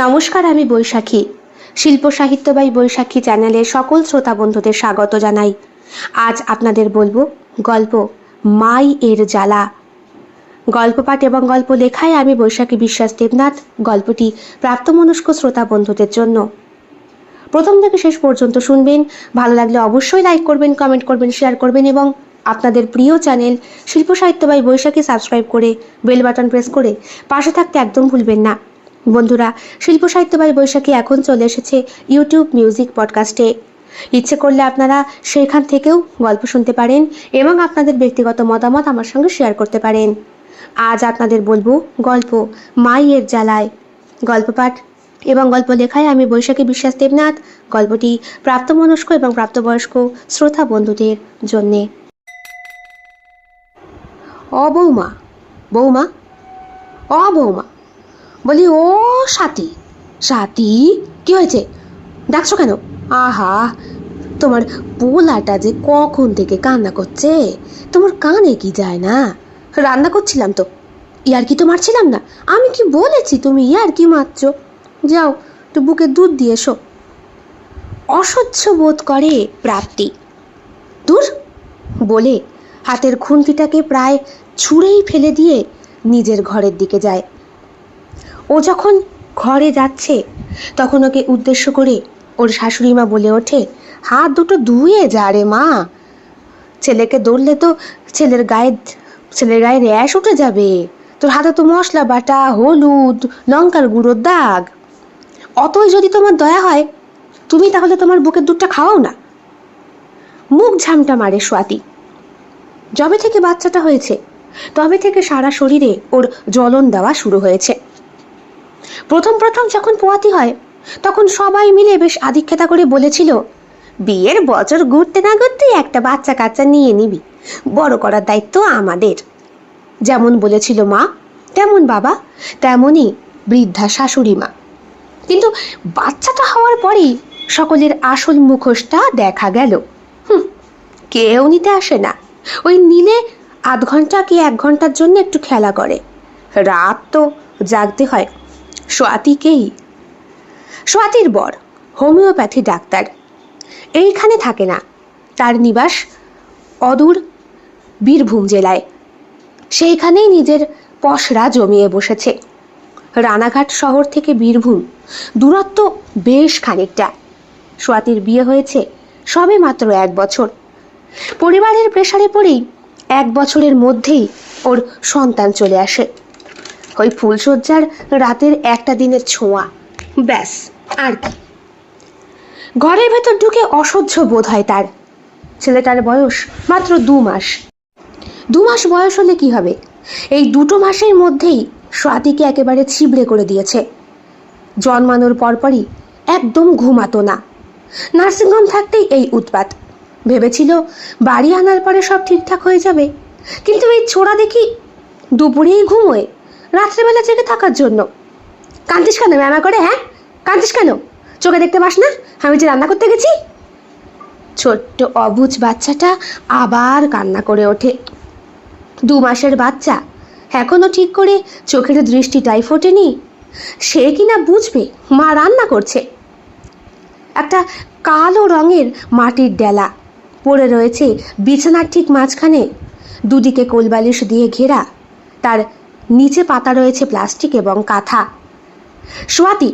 নমস্কার, আমি বৈশাখী। শিল্প সাহিত্য বাই বৈশাখী চ্যানেলে সকল শ্রোতা বন্ধুদের স্বাগত জানাই। আজ আপনাদের বলবো গল্প মাই এর জ্বালা। গল্প পাঠ এবং গল্প লেখায় আমি বৈশাখী বিশ্বাস দেবনাথ। গল্পটি প্রাপ্তমনস্ক শ্রোতা বন্ধুদের জন্য। প্রথম থেকে শেষ পর্যন্ত শুনবেন। ভালো লাগলে অবশ্যই লাইক করবেন, কমেন্ট করবেন, শেয়ার করবেন এবং আপনাদের প্রিয় চ্যানেল শিল্প সাহিত্য বাই বৈশাখী সাবস্ক্রাইব করে বেল বাটন প্রেস করে পাশে থাকতে একদম ভুলবেন না। বন্ধুরা, শিল্প সাহিত্য বাই বৈশাখী এখন চলে এসেছে ইউটিউব মিউজিক পডকাস্টে। ইচ্ছে করলে আপনারা সেখান থেকেও গল্প শুনতে পারেন এবং আপনাদের ব্যক্তিগত মতামত আমার সঙ্গে শেয়ার করতে পারেন। আজ আপনাদের বলবো গল্প মাই এর জ্বালায়। গল্প পাঠ এবং গল্প লেখায় আমি বৈশাখী বিশ্বাস দেবনাথ। গল্পটি প্রাপ্তমনস্ক এবং প্রাপ্তবয়স্ক শ্রোতা বন্ধুদের জন্যে। বৌমা, বৌমা, বৌমা, বলি ও সাথী, সাথী, কি হয়েছে? ডাকছো কেন? আহা, তোমার পোলাটা যে কখন থেকে কান্না করছে, তোমার কানে কি যায় না? রান্না করছিলাম তো, ইয়ার কি তো মারছিলাম না। আমি কি বলেছি তুমি ইয়ার কি মারছো? যাও তো বুকে দুধ দিয়ে এসো। অসহ্য বোধ করে প্রাপ্তি। দূর বলে হাতের খুন্তিটাকে প্রায় ছুঁড়েই ফেলে দিয়ে নিজের ঘরের দিকে যায়। ও যখন ঘরে যাচ্ছে তখন ওকে উদ্দেশ্য করে ওর শাশুড়ি মা বলে ওঠে, হাত দুটো ধুয়ে যা রে মা, ছেলেকে দৌড়লে তো ছেলের গায়ে র্যাশ উঠে যাবে। তোর হাতে তো মশলা বাটা, হলুদ, লঙ্কার গুঁড়োর দাগ। অতই যদি তোমার দয়া হয় তুমি তাহলে তোমার বুকের দুধটা খাওয়াও না। মুখ ঝামটা মারে স্বাতী। যবে থেকে বাচ্চাটা হয়েছে তবে থেকে সারা শরীরে ওর জ্বলন দেওয়া শুরু হয়েছে। প্রথম যখন পোয়াতি হয় তখন সবাই মিলে বেশ আদিক্ষেতা করে বলেছিল, বিয়ের বছর ঘুরতে না ঘুরতে একটা বাচ্চা কাচ্চা নিয়ে নিবি, বড় করার দায়িত্ব আমাদের। যেমন বলেছিল মা, তেমন বাবা, তেমনই বৃদ্ধা শাশুড়ি মা। কিন্তু বাচ্চাটা হওয়ার পরেই সকলের আসল মুখোশটা দেখা গেল। কেউ নিতে আসে না। ওই নিলে আধ ঘন্টা কি 1 ঘন্টার জন্য একটু খেলা করে। রাত তো জাগতে হয় স্বাতীকেই। স্বাতীর বর হোমিওপ্যাথি ডাক্তার, এইখানে থাকে না। তার নিবাস অদূর বীরভূম জেলায়। সেইখানেই নিজের পসরা জমিয়ে বসেছে। রানাঘাট শহর থেকে বীরভূম দূরত্ব বেশ খানিকটা। স্বাতীর বিয়ে হয়েছে সবে মাত্র 1 বছর। পরিবারের প্রেসারে পড়েই 1 বছরের মধ্যেই ওর সন্তান চলে আসে। ওই ফুলশয্যার রাতের একটা দিনের ছোঁয়া, ব্যাস, আর কি। ঘরের ভেতর ঢুকে অসহ্য বোধ হয় তার। ছেলেটার বয়স মাত্র 2 মাস। 2 মাস বয়স হলে কি হবে? এই 2 মাসের মধ্যেই স্বাতীকে একেবারে ছিবড়ে করে দিয়েছে। জন্মানোর পরপরই একদম ঘুমাতো না। নার্সিংহোম থাকতেই এই উৎপাত। ভেবেছিল বাড়ি আনার পরে সব ঠিকঠাক হয়ে যাবে, কিন্তু এই ছোড়া দেখি দুপুরেই ঘুমোয় রাত্রেবেলা জেগে থাকার জন্য। কাঁদছিস কেন ম্যামা করে? হ্যাঁ, কাঁদছিস কেন? চোখে দেখতে পাস না আমি যে রান্না করতে গেছি? ছোট্ট অবুঝ বাচ্চাটা আবার কান্না করে ওঠে। 2 মাসের বাচ্চা, এখনো ঠিক করে চোখের দৃষ্টিটাই ফোটেনি। সে কিনা বুঝবে মা রান্না করছে। একটা কালো রঙের মাটির ডেলা পড়ে রয়েছে বিছানার ঠিক মাঝখানে, দুদিকে কোলবালিশ দিয়ে ঘেরা। তার নিচে পাতা রয়েছে প্লাস্টিক এবং কাঁথা। স্বাতী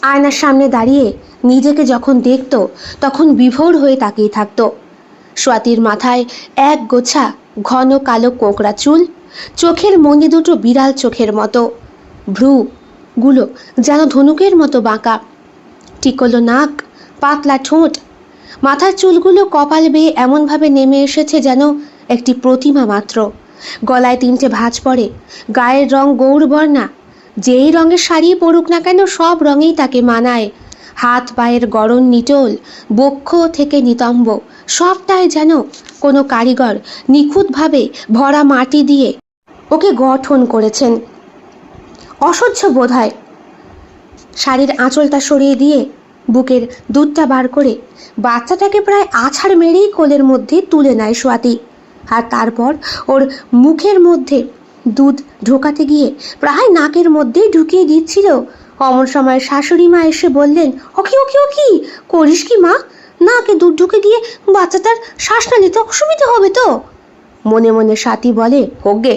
আয়নার সামনে দাঁড়িয়ে নিজেকে যখন দেখত তখন বিভোর হয়ে তাকিয়ে থাকত। স্বাতীর মাথায় এক গোছা ঘন কালো কোঁকড়া চুল, চোখের মণি দুটো বিড়াল চোখের মতো, ভ্রুগুলো যেন ধনুকের মতো বাঁকা, টিকলো নাক, পাতলা ঠোঁট। মাথার চুলগুলো কপাল বেয়ে এমনভাবে নেমে এসেছে যেন একটি প্রতিমা মাত্র। গলায় 3টে ভাঁজ পড়ে। গায়ের রং গৌরবর্ণা। যেই রঙের শাড়ি পরুক না কেন সব রঙেই তাকে মানায়। হাত পায়ের গড়ন নিটোল, বক্ষ থেকে নিতম্ব, সবটাই যেন কোনো কারিগর নিখুঁতভাবে ভরা মাটি দিয়ে ওকে গঠন করেছেন। অসহ্য বোধ হয়। শাড়ির আঁচলটা সরিয়ে দিয়ে বুকের দুধটা বার করে বাচ্চাটাকে প্রায় আছাড় মেরেই কোলের মধ্যে তুলে নেয় স্বাতী। আর তারপর ওর মুখের মধ্যে দুধ ঢোকাতে গিয়ে প্রায় নাকের মধ্যেই ঢুকিয়ে দিচ্ছিল অমন সময় শাশুড়ি মা এসে বললেন, ওকি ওকি ওকি করিস কি মা? নাকে দুধ ঢুকে গিয়ে বাচ্চাটার শ্বাস না নিতে অসুবিধা হবে তো। মনে মনে স্বাতী বলে, হোক গে,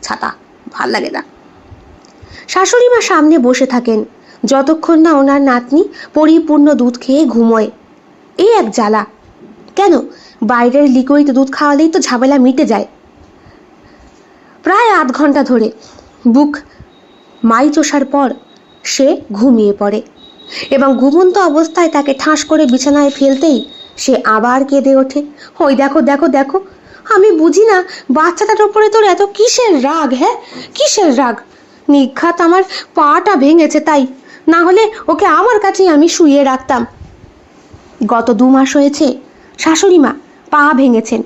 ছাতা ভাল লাগে না। শাশুড়ি মা সামনে বসে থাকেন যতক্ষণ না ওনার নাতনি পরিপূর্ণ দুধ খেয়ে ঘুমোয়। এই এক জ্বালা। কেন, বাইরের লিকুইড দুধ খাওয়ালেই তো ঝামেলা মিটে যায়। প্রায় আধ ঘন্টা ধরে বুক মাই চষার পর সে ঘুমিয়ে পড়ে এবং ঘুমন্ত অবস্থায় তাকে ঠাস করে বিছানায় ফেলতেই সে আবার কেঁদে ওঠে। ওই দেখো দেখো দেখো, আমি বুঝি না বাচ্চাটার ওপরে তোর এত কিসের রাগ? হ্যাঁ, কিসের রাগ? নিঘাত আমার পাটা ভেঙেছে, তাই না হলে ওকে আমার কাছেই আমি শুইয়ে রাখতাম। গত 2 মাস হয়েছে শাশুড়ি মা পা ভেঙেছেন।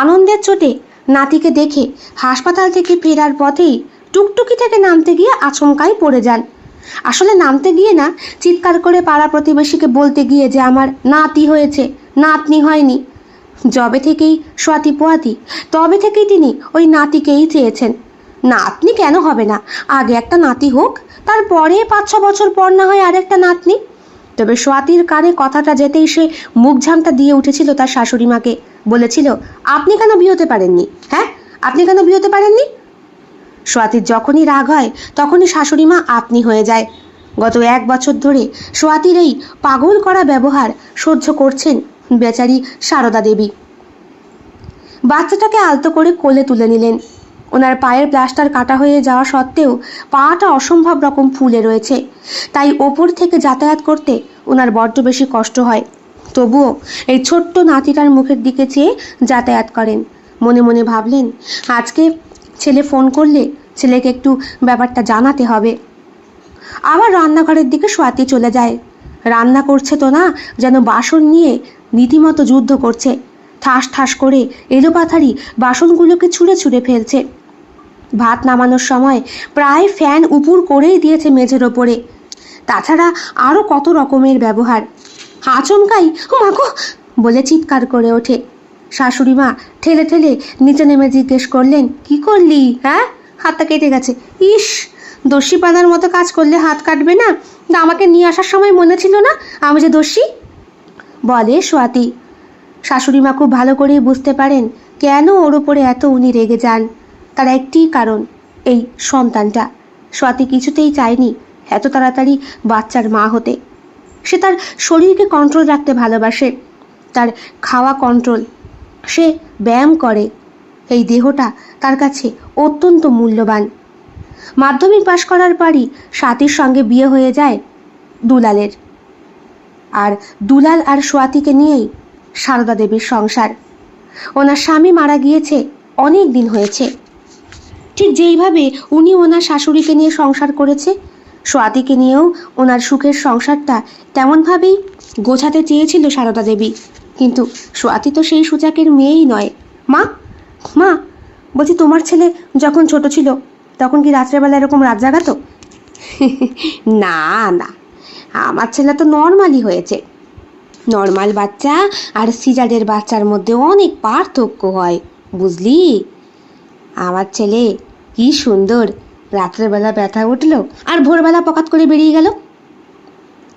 আনন্দের চোটে নাতিকে দেখে হাসপাতাল থেকে ফেরার পথেই টুকটুকি থেকে নামতে গিয়ে আচমকাই পড়ে যান। আসলে নামতে গিয়ে না, চিৎকার করে পাড়া প্রতিবেশীকে বলতে গিয়ে যে আমার নাতি হয়েছে, নাতনি হয়নি। যবে থেকেই স্বাতী পোয়াতি তবে থেকেই তিনি ওই নাতিকেই চেয়েছেন। নাতনি কেন হবে না, আগে একটা নাতি হোক, তারপরে 5-6 বছর পর না হয় আরেকটা নাতনি। তবে স্বাতীর কানে কথাটা যেতেই সে মুখ ঝামটা দিয়ে উঠেছিল তার শাশুড়ি মাকে। বলেছিল, আপনি কেন বিয়ে হতে পারেননি? হ্যাঁ, আপনি কেন বিয়ে হতে পারেননি? স্বাতীর যখনই রাগ হয় তখনই শাশুড়ি মা আপনি হয়ে যায়। গত 1 বছর ধরে স্বাতীর এই পাগল করা ব্যবহার সহ্য করছেন বেচারি সারদা দেবী। বাচ্চাটাকে আলতো করে কোলে তুলে নিলেন। ওনার পায়ের প্লাস্টার কাটা হয়ে যাওয়া সত্ত্বেও পাটা অসম্ভব রকম ফুলে রয়েছে, তাই ওপর থেকে যাতায়াত করতে ওনার বড্ড বেশি কষ্ট হয়। তবুও এই ছোট্ট নাতিটার মুখের দিকে চেয়ে যাতায়াত করেন। মনে মনে ভাবলেন, আজকে ছেলে ফোন করলে ছেলেকে একটু ব্যাপারটা জানাতে হবে। আবার রান্নাঘরের দিকে স্বাতী চলে যায়। রান্না করছে তো না, যেন বাসন নিয়ে রীতিমতো যুদ্ধ করছে। ঠাস ঠাস করে এলোপাথারি বাসনগুলোকে ছুঁড়ে ছুঁড়ে ফেলছে। ভাত নামানোর সময় প্রায় ফ্যান উপুর করেই দিয়েছে মেঝের ওপরে। তাছাড়া আরও কত রকমের ব্যবহার। আচমকাই মাগো বলে চিৎকার করে ওঠে। শাশুড়ি মা ঠেলে ঠেলে নিচে নেমে জিজ্ঞেস করলেন, কি করলি? হ্যাঁ, হাতটা কেটে গেছে। ইস, দস্যি পানার মতো কাজ করলে হাত কাটবে না? আমাকে নিয়ে আসার সময় মনে ছিল না আমি যে দস্যি? বলে স্বাতী। শাশুড়ি মা খুব ভালো করেই বুঝতে পারেন কেন ওর ওপরে এত উনি রেগে যান। তার একটিই কারণ, এই সন্তানটা। স্বাতী কিছুতেই চায়নি এত তাড়াতাড়ি বাচ্চার মা হতে। সে তার শরীরকে কন্ট্রোল রাখতে ভালোবাসে, তার খাওয়া কন্ট্রোল। সে ব্যায়াম করে। এই দেহটা তার কাছে অত্যন্ত মূল্যবান। মাধ্যমিক পাশ করার পরই স্বাতীর সঙ্গে বিয়ে হয়ে যায় দুলালের। আর দুলাল আর স্বাতীকে নিয়েই সারদা দেবীর সংসার। ওনার স্বামী মারা গিয়েছে অনেক দিন হয়েছে। ঠিক যেইভাবে উনি ওনার শাশুড়িকে নিয়ে সংসার করেছে, স্বাতীকে নিয়েও ওনার সুখের সংসারটা তেমনভাবেই গোছাতে চেয়েছিল সারদা দেবী। কিন্তু স্বাতী তো সেই সুজাকের মেয়েই নয়। মা মা বলছি, তোমার ছেলে যখন ছোট ছিল তখন কি রাত্রেবেলা এরকম রাত জাগাতো? না না, আমার ছেলে তো নর্মালই হয়েছে। নর্মাল বাচ্চা আর সিজারের বাচ্চার মধ্যে অনেক পার্থক্য হয়, বুঝলি? আমার ছেলে কি সুন্দর, রাত্রেবেলা ব্যথা উঠলো আর ভোরবেলা পকাত করে বেরিয়ে গেল।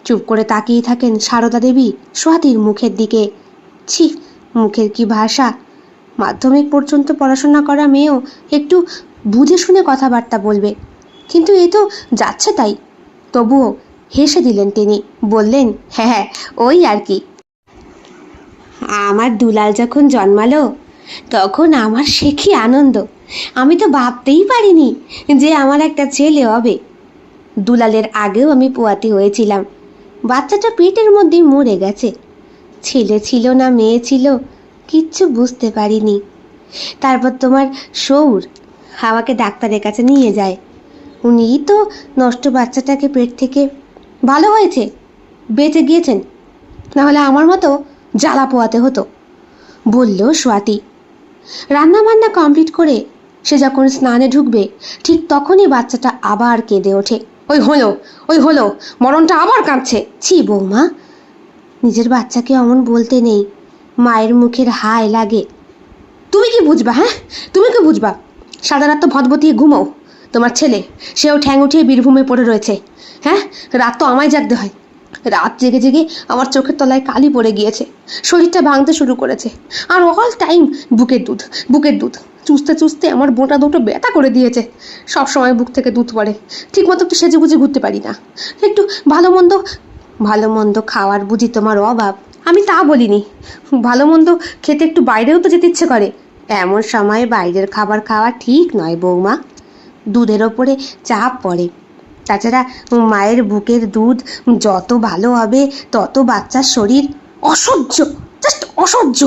চুপ করে তাকিয়ে থাকেন সারদা দেবী স্বাতীর মুখের দিকে। ছি, মুখের কি ভাষা! মাধ্যমিক পর্যন্ত পড়াশোনা করা মেয়েও একটু বুঝে শুনে কথাবার্তা বলবে, কিন্তু এ তো যাচ্ছে তাই। তবুও হেসে দিলেন তিনি, বললেন, হ্যাঁ ওই আর কি। আমার দুলাল যখন জন্মালো তখন আমার সে কি আনন্দ! আমি তো ভাবতেই পারিনি যে আমার একটা ছেলে হবে। দুলালের আগেও আমি পোয়াতি হয়েছিলাম। বাচ্চাটা পেটের মধ্যেই মরে গেছে। ছেলে ছিল না মেয়ে ছিল কিচ্ছু বুঝতে পারিনি। তারপর তোমার সৌর আমাকে ডাক্তারের কাছে নিয়ে যায়। উনিই তো নষ্ট বাচ্চাটাকে পেট থেকে ভালো হয়েছে, বেঁচে গিয়েছেন, নাহলে আমার মতো জ্বালা পোয়াতে হতো, বলল স্বাতী। রান্নাবান্না কমপ্লিট করে সে যখন স্নানে ঢুকবে ঠিক তখনই বাচ্চাটা আবার কেঁদে ওঠে। ওই হলো মরণটা আবার কাঁদছে। ছি বৌমা, নিজের বাচ্চাকে অমন বলতে নেই, মায়ের মুখের হায় লাগে। তুমি কি বুঝবা? হ্যাঁ, তুমি কি বুঝবা? সারা রাত তো ভদবতিয়ে ঘুমো, তোমার ছেলে সেও ঠ্যাং উঠিয়ে বীরভূমে পড়ে রয়েছে। হ্যাঁ, রাত তো আমায় জাগতে হয়। রাত জেগে জেগে আমার চোখের তলায় কালি পড়ে গিয়েছে, শরীরটা ভাঙতে শুরু করেছে। আর অল টাইম বুকের দুধ, বুকের দুধ চুষতে চুষতে আমার বোঁটা দুটো ব্যথা করে দিয়েছে। সব সময় বুক থেকে দুধ পড়ে, ঠিকমতো একটু সেজে গুজে ঘুরতে পারি না। একটু ভালো মন্দ খাওয়ার বুঝি তোমার অভাব? আমি তা বলিনি, ভালো মন্দ খেতে একটু বাইরেও তো যেতে ইচ্ছে করে। এমন সময় বাইরের খাবার খাওয়া ঠিক নয় বৌমা, দুধের ওপরে চাপ পড়ে। তাছাড়া মায়ের বুকের দুধ যত ভালো হবে তত বাচ্চার শরীর অসহ্য, জাস্ট অসহ্য।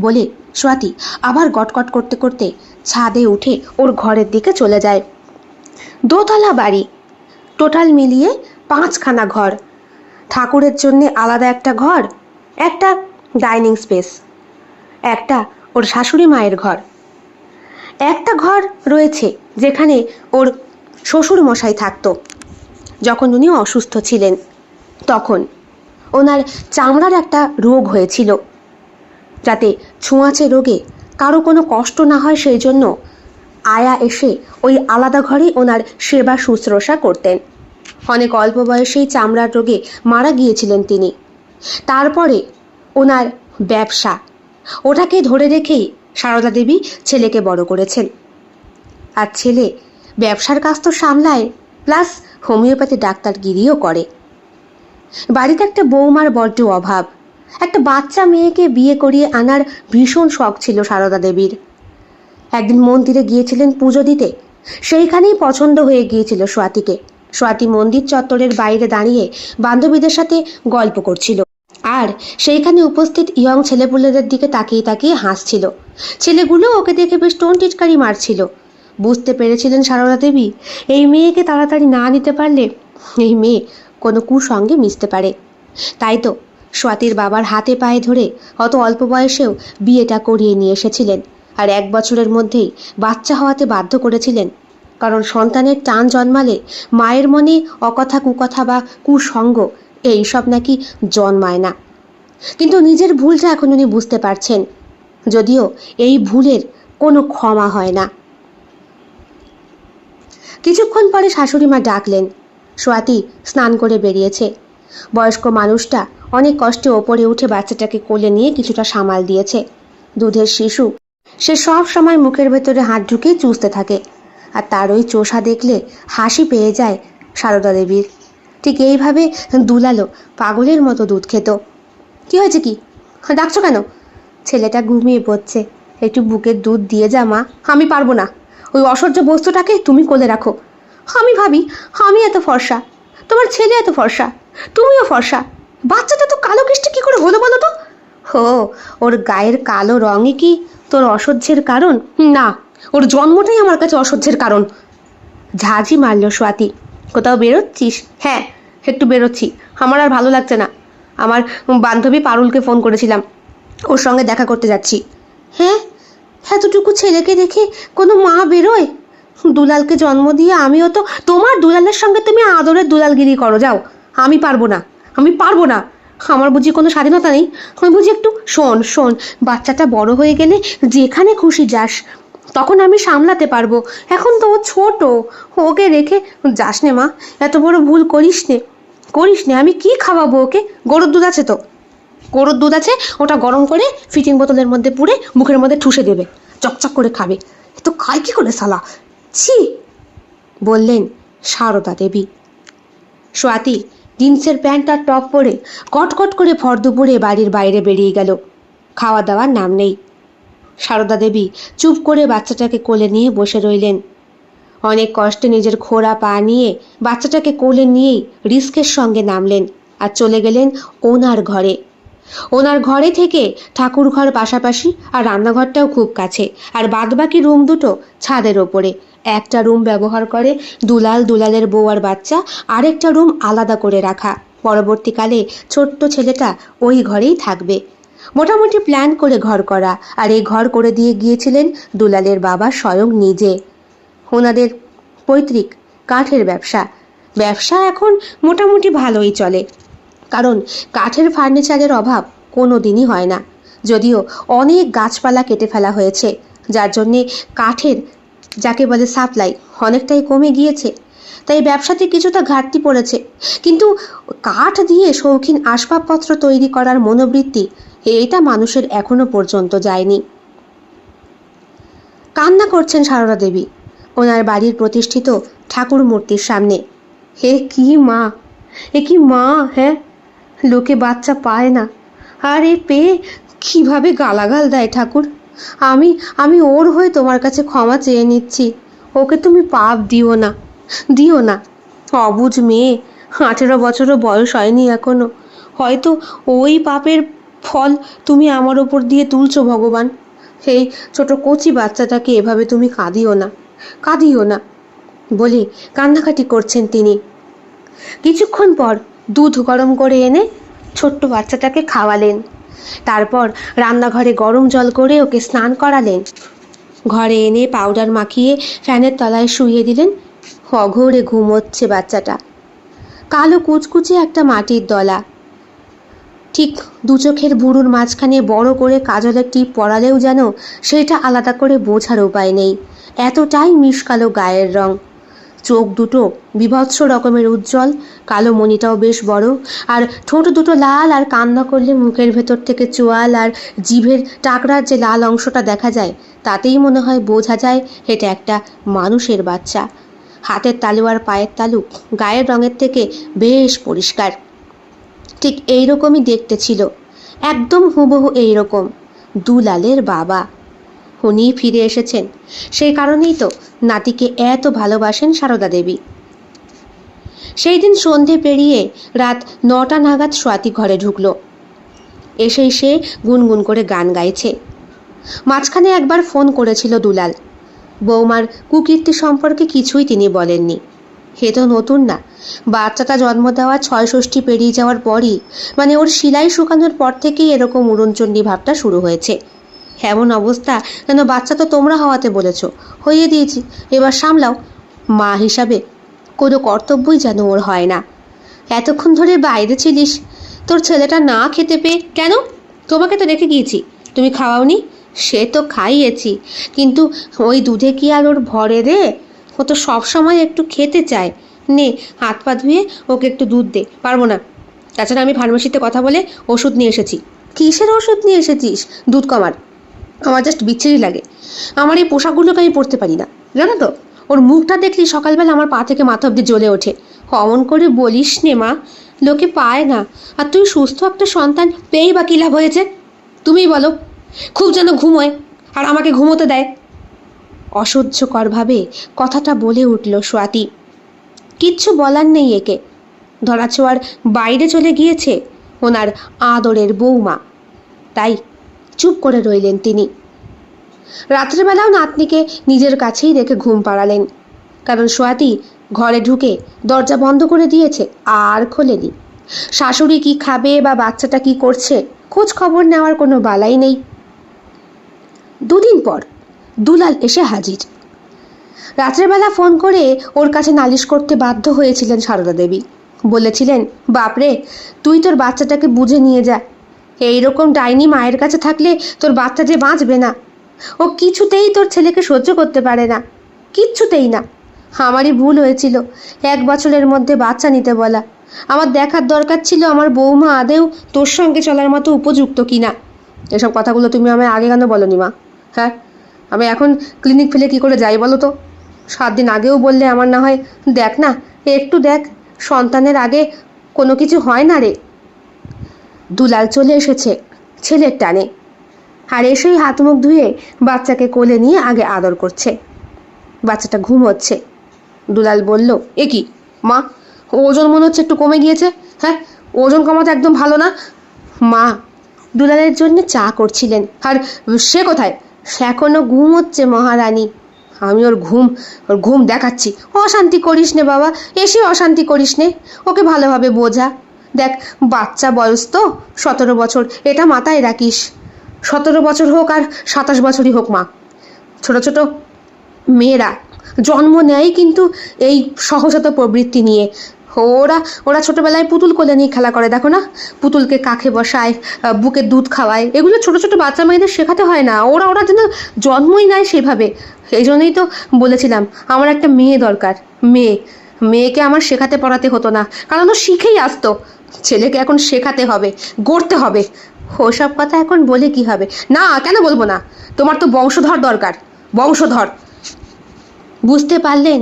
বলে স্বাতী আবার গটগট করতে করতে ছাদে উঠে ওর ঘরের দিকে চলে যায়। দোতলা বাড়ি, টোটাল মিলিয়ে 5খানা ঘর। ঠাকুরের জন্যে আলাদা একটা ঘর, একটা ডাইনিং স্পেস, একটা ওর শাশুড়ি মায়ের ঘর, একটা ঘর রয়েছে যেখানে ওর শ্বশুর মশাই থাকতো যখন উনি অসুস্থ ছিলেন। তখন ওনার চামড়ার একটা রোগ হয়েছিল, যাতে ছোঁয়াচে রোগে কারো কোনো কষ্ট না হয় সেই জন্য আয়া এসে ওই আলাদা ঘরেই ওনার সেবা শুশ্রূষা করতেন। অনেক অল্প বয়সেই চামড়ার রোগে মারা গিয়েছিলেন তিনি। তারপরে ওনার ব্যবসা, ওটাকে ধরে রেখেই সারদা দেবী ছেলেকে বড় করেছেন। আর ছেলে ব্যবসার কাজ তো সামলায়, প্লাস হোমিওপ্যাথি ডাক্তারগিরিও করে। বাড়িতে একটা বৌমার বড্ড অভাব। একটা বাচ্চা মেয়েকে বিয়ে করিয়ে আনার ভীষণ শখ ছিল সারদা দেবীর। একদিন মন্দিরে গিয়েছিলেন পুজো দিতে, সেইখানেই পছন্দ হয়ে গিয়েছিল স্বাতীকে। স্বাতী মন্দির চত্বরের বাইরে দাঁড়িয়ে বান্ধবীদের সাথে গল্প করছিল, আর সেইখানে উপস্থিত ইয়ং ছেলেপুলেদের দিকে তাকিয়ে তাকিয়ে হাসছিল। ছেলেগুলো ওকে দেখে বেশ টোন টিটকারি মারছিল। বুঝতে পেরেছিলেন সারদা দেবী এই মেয়েকে তাড়াতাড়ি না নিতে পারলে এই মেয়ে কোনো কুসঙ্গে মিশতে পারে। তাই তো স্বাতীর বাবার হাতে পায়ে ধরে অত অল্প বয়সেও বিয়েটা করিয়ে নিয়ে এসেছিলেন, আর 1 বছরের মধ্যেই বাচ্চা হওয়াতে বাধ্য করেছিলেন। কারণ সন্তানের টান জন্মালে মায়ের মনে অকথা কুকথা বা কুসঙ্গ এইসব নাকি জন্মায় না। কিন্তু নিজের ভুলটা এখন উনি বুঝতে পারছেন, যদিও এই ভুলের কোনো ক্ষমা হয় না। কিছুক্ষণ পরে শাশুড়ি মা ডাকলেন। স্বাতী স্নান করে বেরিয়েছে। বয়স্ক মানুষটা অনেক কষ্টে ওপরে উঠে বাচ্চাটাকে কোলে নিয়ে কিছুটা সামাল দিয়েছে। দুধের শিশু, সে সব সময় মুখের ভেতরে হাত ঢুকিয়ে চুষতে থাকে, আর তার ওই চোষা দেখলে হাসি পেয়ে যায় সারদা দেবীর। ঠিক এইভাবে দুলালো পাগলের মতো দুধ খেত। কি হয়েছে, কি ডাকছো কেন? ছেলেটা ঘুমিয়ে পড়ছে, একটু বুকের দুধ দিয়ে যা মা। আমি পারবো না, ওই অসহ্য বস্তুটাকে তুমি কোলে রাখো। আমি ভাবি আমি এত ফর্সা, তোমার ছেলে এত ফর্সা, তুমিও ফর্সা, বাচ্চাটা তো কালো কৃষ্টি কি করে হলো বলো তো? হো, ওর গায়ের কালো রঙই কি তোর অসহ্যের কারণ? না, ওর জন্মটাই আমার কাছে অসহ্যের কারণ। ঝাঁঝি মারল স্বাতী। কোথাও বেরোচ্ছিস? হ্যাঁ, একটু বেরোচ্ছি, আমার আর ভালো লাগছে না। আমার বান্ধবী পারুলকে ফোন করেছিলাম, ওর সঙ্গে দেখা করতে যাচ্ছি। হ্যাঁ, এতটুকু ছেলেকে রেখে কোনো মা বেরোয়? দুলালকে জন্ম দিয়ে আমিও তো তোমার দুলালের সঙ্গে তুমি আদরের দুলালগিরি করো, যাও। আমি পারবো না, আমি পারবো না। আমার বুঝি কোনো স্বাধীনতা নেই? আমি বুঝি একটু শোন, বাচ্চাটা বড় হয়ে গেলে যেখানে খুশি যাস, তখন আমি সামলাতে পারবো। এখন তো ও ছোট, ওকে রেখে যাস নে মা, এত বড় ভুল করিস নে। আমি কি খাওয়াবো ওকে? গরুর দুধ আছে তো? গরুর দুধ আছে, ওটা গরম করে ফিটিং বোতলের মধ্যে পুরে মুখের মধ্যে ঠুসে দেবে, চকচক করে খাবে। এ তো খায় কি করে শালা, ছি, বললেন সারদা দেবী। স্বাতী জিন্সের প্যান্ট আর টপ পরে কটকট করে ভর দুপুরে বাড়ির বাইরে বেরিয়ে গেল। খাওয়া দাওয়ার নাম নেই। সারদা দেবী চুপ করে বাচ্চাটাকে কোলে নিয়ে বসে রইলেন। অনেক কষ্টে নিজের খোঁড়া পা নিয়ে বাচ্চাটাকে কোলে নিয়েই রিস্কের সঙ্গে নামলেন আর চলে গেলেন ওনার ঘরে। ওনার ঘরে থেকে ঠাকুর ঘর পাশাপাশি, আর রান্নাঘরটাও খুব কাছে, আর বাদবাকি রুম দুটো ছাদের ওপরে। একটা রুম ব্যবহার করে দুলালের বউ আর বাচ্চা, আরেকটা রুম আলাদা করে রাখা। পরবর্তীকালে ছোট্ট ছেলেটা ওই ঘরেই থাকবে। মোটামুটি প্ল্যান করে ঘর করা, আর এই ঘর করে দিয়ে গিয়েছিলেন দুলালের বাবা স্বয়ং নিজে। ওনাদের পৈতৃক কাঠের ব্যবসা এখন মোটামুটি ভালোই চলে, কারণ কাঠের ফার্নিচারের অভাব কোনো দিনই হয় না। যদিও অনেক গাছপালা কেটে ফেলা হয়েছে, যার জন্যে কাঠের যাকে বলে সাপ্লাই অনেকটাই কমে গিয়েছে, তাই ব্যবসাতে কিছুটা ঘাটতি পড়েছে। কিন্তু কাঠ দিয়ে শৌখিন আসবাবপত্র তৈরি করার মনোবৃত্তি এটা মানুষের এখনো পর্যন্ত যায়নি। কান্না করছেন সারদা দেবী ওনার বাড়ির প্রতিষ্ঠিত ঠাকুর মূর্তির সামনে। হে কি মা, এ কি মা! হ্যাঁ, লোকে বাচ্চা পায় না, আর এ পেয়ে কিভাবে গালাগাল দেয় ঠাকুর। আমি আমি ওর হয়ে তোমার কাছে ক্ষমা চেয়ে নিচ্ছি। ওকে তুমি পাপ দিও না, দিও না। অবুঝ মেয়ে, 18 বছরও বয়স হয়নি এখনো, হয়তো ওই পাপের ফল তুমি আমার ওপর দিয়ে তুলছো ভগবান। সেই ছোট কচি বাচ্চাটাকে এভাবে তুমি কাঁদিও না, কাঁদিও না বলে কান্নাকাটি করছেন তিনি। কিছুক্ষণ পর দুধ গরম করে এনে ছোট্ট বাচ্চাটাকে খাওয়ালেন। তারপর রান্নাঘরে গরম জল করে ওকে স্নান করালেন। ঘরে এনে পাউডার মাখিয়ে ফ্যানের তলায় শুইয়ে দিলেন। অঘোরে ঘুমোচ্ছে বাচ্চাটা। কালো কুচকুচে একটা মাটির দলা, ঠিক দু চোখের ভুরুর মাঝখানে বড় করে কাজলের টিপ পরালেও যেন সেটা আলাদা করে বোঝার উপায় নেই, এতটাই মিশকালো গায়ের রং। চোখ দুটো বিভৎস রকমের উজ্জ্বল, কালো মণিটাও বেশ বড়, আর ঠোঁট দুটো লাল, আর কান্না করলে মুখের ভেতর থেকে চোয়াল আর জিভের টাকরার যে লাল অংশটা দেখা যায়, তাতেই মনে হয় বোঝা যায় এটা একটা মানুষের বাচ্চা। হাতের তালু আর পায়ের তালু গায়ের রঙের থেকে বেশ পরিষ্কার। ঠিক এইরকমই দেখতে ছিল, একদম হুবহু এইরকম দুলালের বাবা। উনি ফিরে এসেছেন, সেই কারণেই তো নাতিকে এত ভালোবাসেন সারদা দেবী। সেই দিন সন্ধে পেরিয়ে রাত 9টা নাগাদ স্বাতী ঘরে ঢুকলো। এসেই সে গুনগুন করে গান গাইছে। মাঝখানে একবার ফোন করেছিল দুলাল। বৌমার কুকীর্তি সম্পর্কে কিছুই তিনি বলেননি। হে তো নতুন না, বাচ্চাটা জন্ম দেওয়া 6 ষষ্ঠী পেরিয়ে যাওয়ার পরই, মানে ওর শিলাই শুকানোর পর থেকেই এরকম উড়নচণ্ডী ভাবটা শুরু হয়েছে। এমন অবস্থা যেন বাচ্চা তো তোমরা হওয়াতে বলেছ, হইয়ে দিয়েছি, এবার সামলাও। মা হিসাবে কোনো কর্তব্যই যেন ওর হয় না। এতক্ষণ ধরে বাইরে ছিলিস, তোর ছেলেটা না খেতে পেয়ে? কেন? তোমাকে তো রেখে গিয়েছি, তুমি খাওয়াওনি? সে তো খাইয়েছি, কিন্তু ওই দুধে কি আর ওর ভরে রে? ও তো সবসময় একটু খেতে চায়। নে, হাত পা ধুয়ে ওকে একটু দুধ দে। পারবো না। তাছাড়া আমি ফার্মেসিতে কথা বলে ওষুধ নিয়ে এসেছি। কিসের ওষুধ নিয়ে এসেছিস? দুধ কমার। আমার জাস্ট বিচ্ছিরি লাগে, আমার এই পোশাকগুলোকে আমি পরতে পারি না, জানো তো। ওর মুখটা দেখলি সকালবেলা আমার পা থেকে মাথা অব্দি জ্বলে ওঠে। অমন করে বলিস নে মা, লোকে পায় না। আর তুই সুস্থ একটা সন্তান পেয়েই বা কী লাভ হয়েছে? তুমিই বলো। খুব যেন ঘুমোয়, আর আমাকে ঘুমোতে দেয়। অসহ্যকরভাবে কথাটা বলে উঠল স্বাতী। কিচ্ছু বলার নেই একে, ধরাছোঁয়ার বাইরে চলে গিয়েছে ওনার আদরের বৌমা, তাই চুপ করে রইলেন তিনি। রাত্রেবেলাও নাতনিকে নিজের কাছেই রেখে ঘুম পাড়ালেন, কারণ স্বাতী ঘরে ঢুকে দরজা বন্ধ করে দিয়েছে আর খোলেনি। শাশুড়ি কি খাবে বা বাচ্চাটা কি করছে খোঁজ খবর নেওয়ার কোনো বালাই নেই। দুদিন পর দুলাল এসে হাজির। রাত্রেবেলা ফোন করে ওর কাছে নালিশ করতে বাধ্য হয়েছিলেন সারদা দেবী। বলেছিলেন, বাপরে, তুই তোর বাচ্চাটাকে বুঝে নিয়ে যা। এইরকম ডাইনি মায়ের কাছে থাকলে তোর বাচ্চা যে বাঁচবে না। ও কিছুতেই তোর ছেলেকে সহ্য করতে পারে না, কিচ্ছুতেই না। আমারই ভুল হয়েছিল 1 বছরের মধ্যে বাচ্চা নিতে বলা। আমার দেখার দরকার ছিল আমার বৌমা আদেও তোর সঙ্গে চলার মতো উপযুক্ত কিনা। এসব কথাগুলো তুমি আমায় আগে কেন বলনি মা? হ্যাঁ, আমি এখন ক্লিনিক ফেলে কি করে যাই বলো তো? 7 দিন আগেও বললে আমার না হয়। দেখ না, একটু দেখ, সন্তানের আগে কোনো কিছু হয় না রে। দুলাল চলে এসেছে ছেলের টানে, আর এসেই হাত মুখ ধুয়ে বাচ্চাকে কোলে নিয়ে আগে আদর করছে। বাচ্চাটা ঘুমোচ্ছে। দুলাল বলল, এ কি মা, ওজন মনে হচ্ছে একটু কমে গিয়েছে। হ্যাঁ, ওজন কমাতে একদম ভালো না। মা দুলালের জন্য চা করছিলেন। আর সে কোথায়? সে এখনো ঘুমোচ্ছে মহারানী। আমি ওর ঘুম দেখাচ্ছি। অশান্তি করিস নে বাবা, এসে অশান্তি করিস নে। ওকে ভালোভাবে বোঝা। দেখ, বাচ্চা বয়স তো 17 বছর, এটা মাথায় রাখিস। 17 বছর হোক আর 27 বছরই হোক মা, ছোট ছোট মেয়েরা জন্ম নেয় কিন্তু এই সহজাত প্রবৃত্তি নিয়ে। ওরা ওরা ছোটোবেলায় পুতুল কোলে নিয়ে খেলা করে, দেখো না, পুতুলকে কাঁখে বসায়, বুকে দুধ খাওয়ায়। এগুলো ছোটো ছোটো বাচ্চা মেয়েদের শেখাতে হয় না, ওরা ওরা যেন জন্মই নেয় সেভাবে। এই জন্যই তো বলেছিলাম আমার একটা মেয়ে দরকার। মেয়েকে আমার শেখাতে পড়াতে হতো না, কারণ ও শিখেই আসতো। ছেলেকে এখন শেখাতে হবে, গড়তে হবে। ওসব কথা এখন বলে কি হবে? না, কেন বলবো না? তোমার তো বংশধর দরকার, বংশধর। বুঝতে পারলেন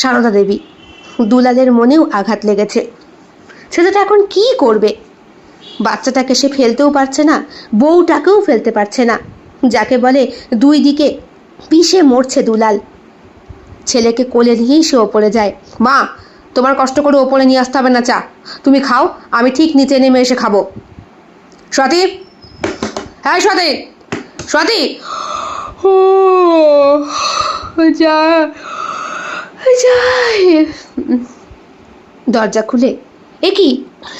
সারদা দেবী, দুলালের মনেও আঘাত লেগেছে। ছেলেটা এখন কি করবে? বাচ্চাটাকে সে ফেলতেও পারছে না, বউটাকেও ফেলতে পারছে না। যাকে বলে দুই দিকে পিষে মরছে দুলাল। ছেলেকে কোলে নিয়েই সে ওপরে যায়। মা, তোমার কষ্ট করে ওপরে নিয়ে আসতে হবে না চা, তুমি খাও, আমি ঠিক নিচে নেমে এসে খাবো। স্বাতী, হ্যাঁ স্বাতী, স্বাতী। ও যা যাই। দরজা খুলে, এ কি,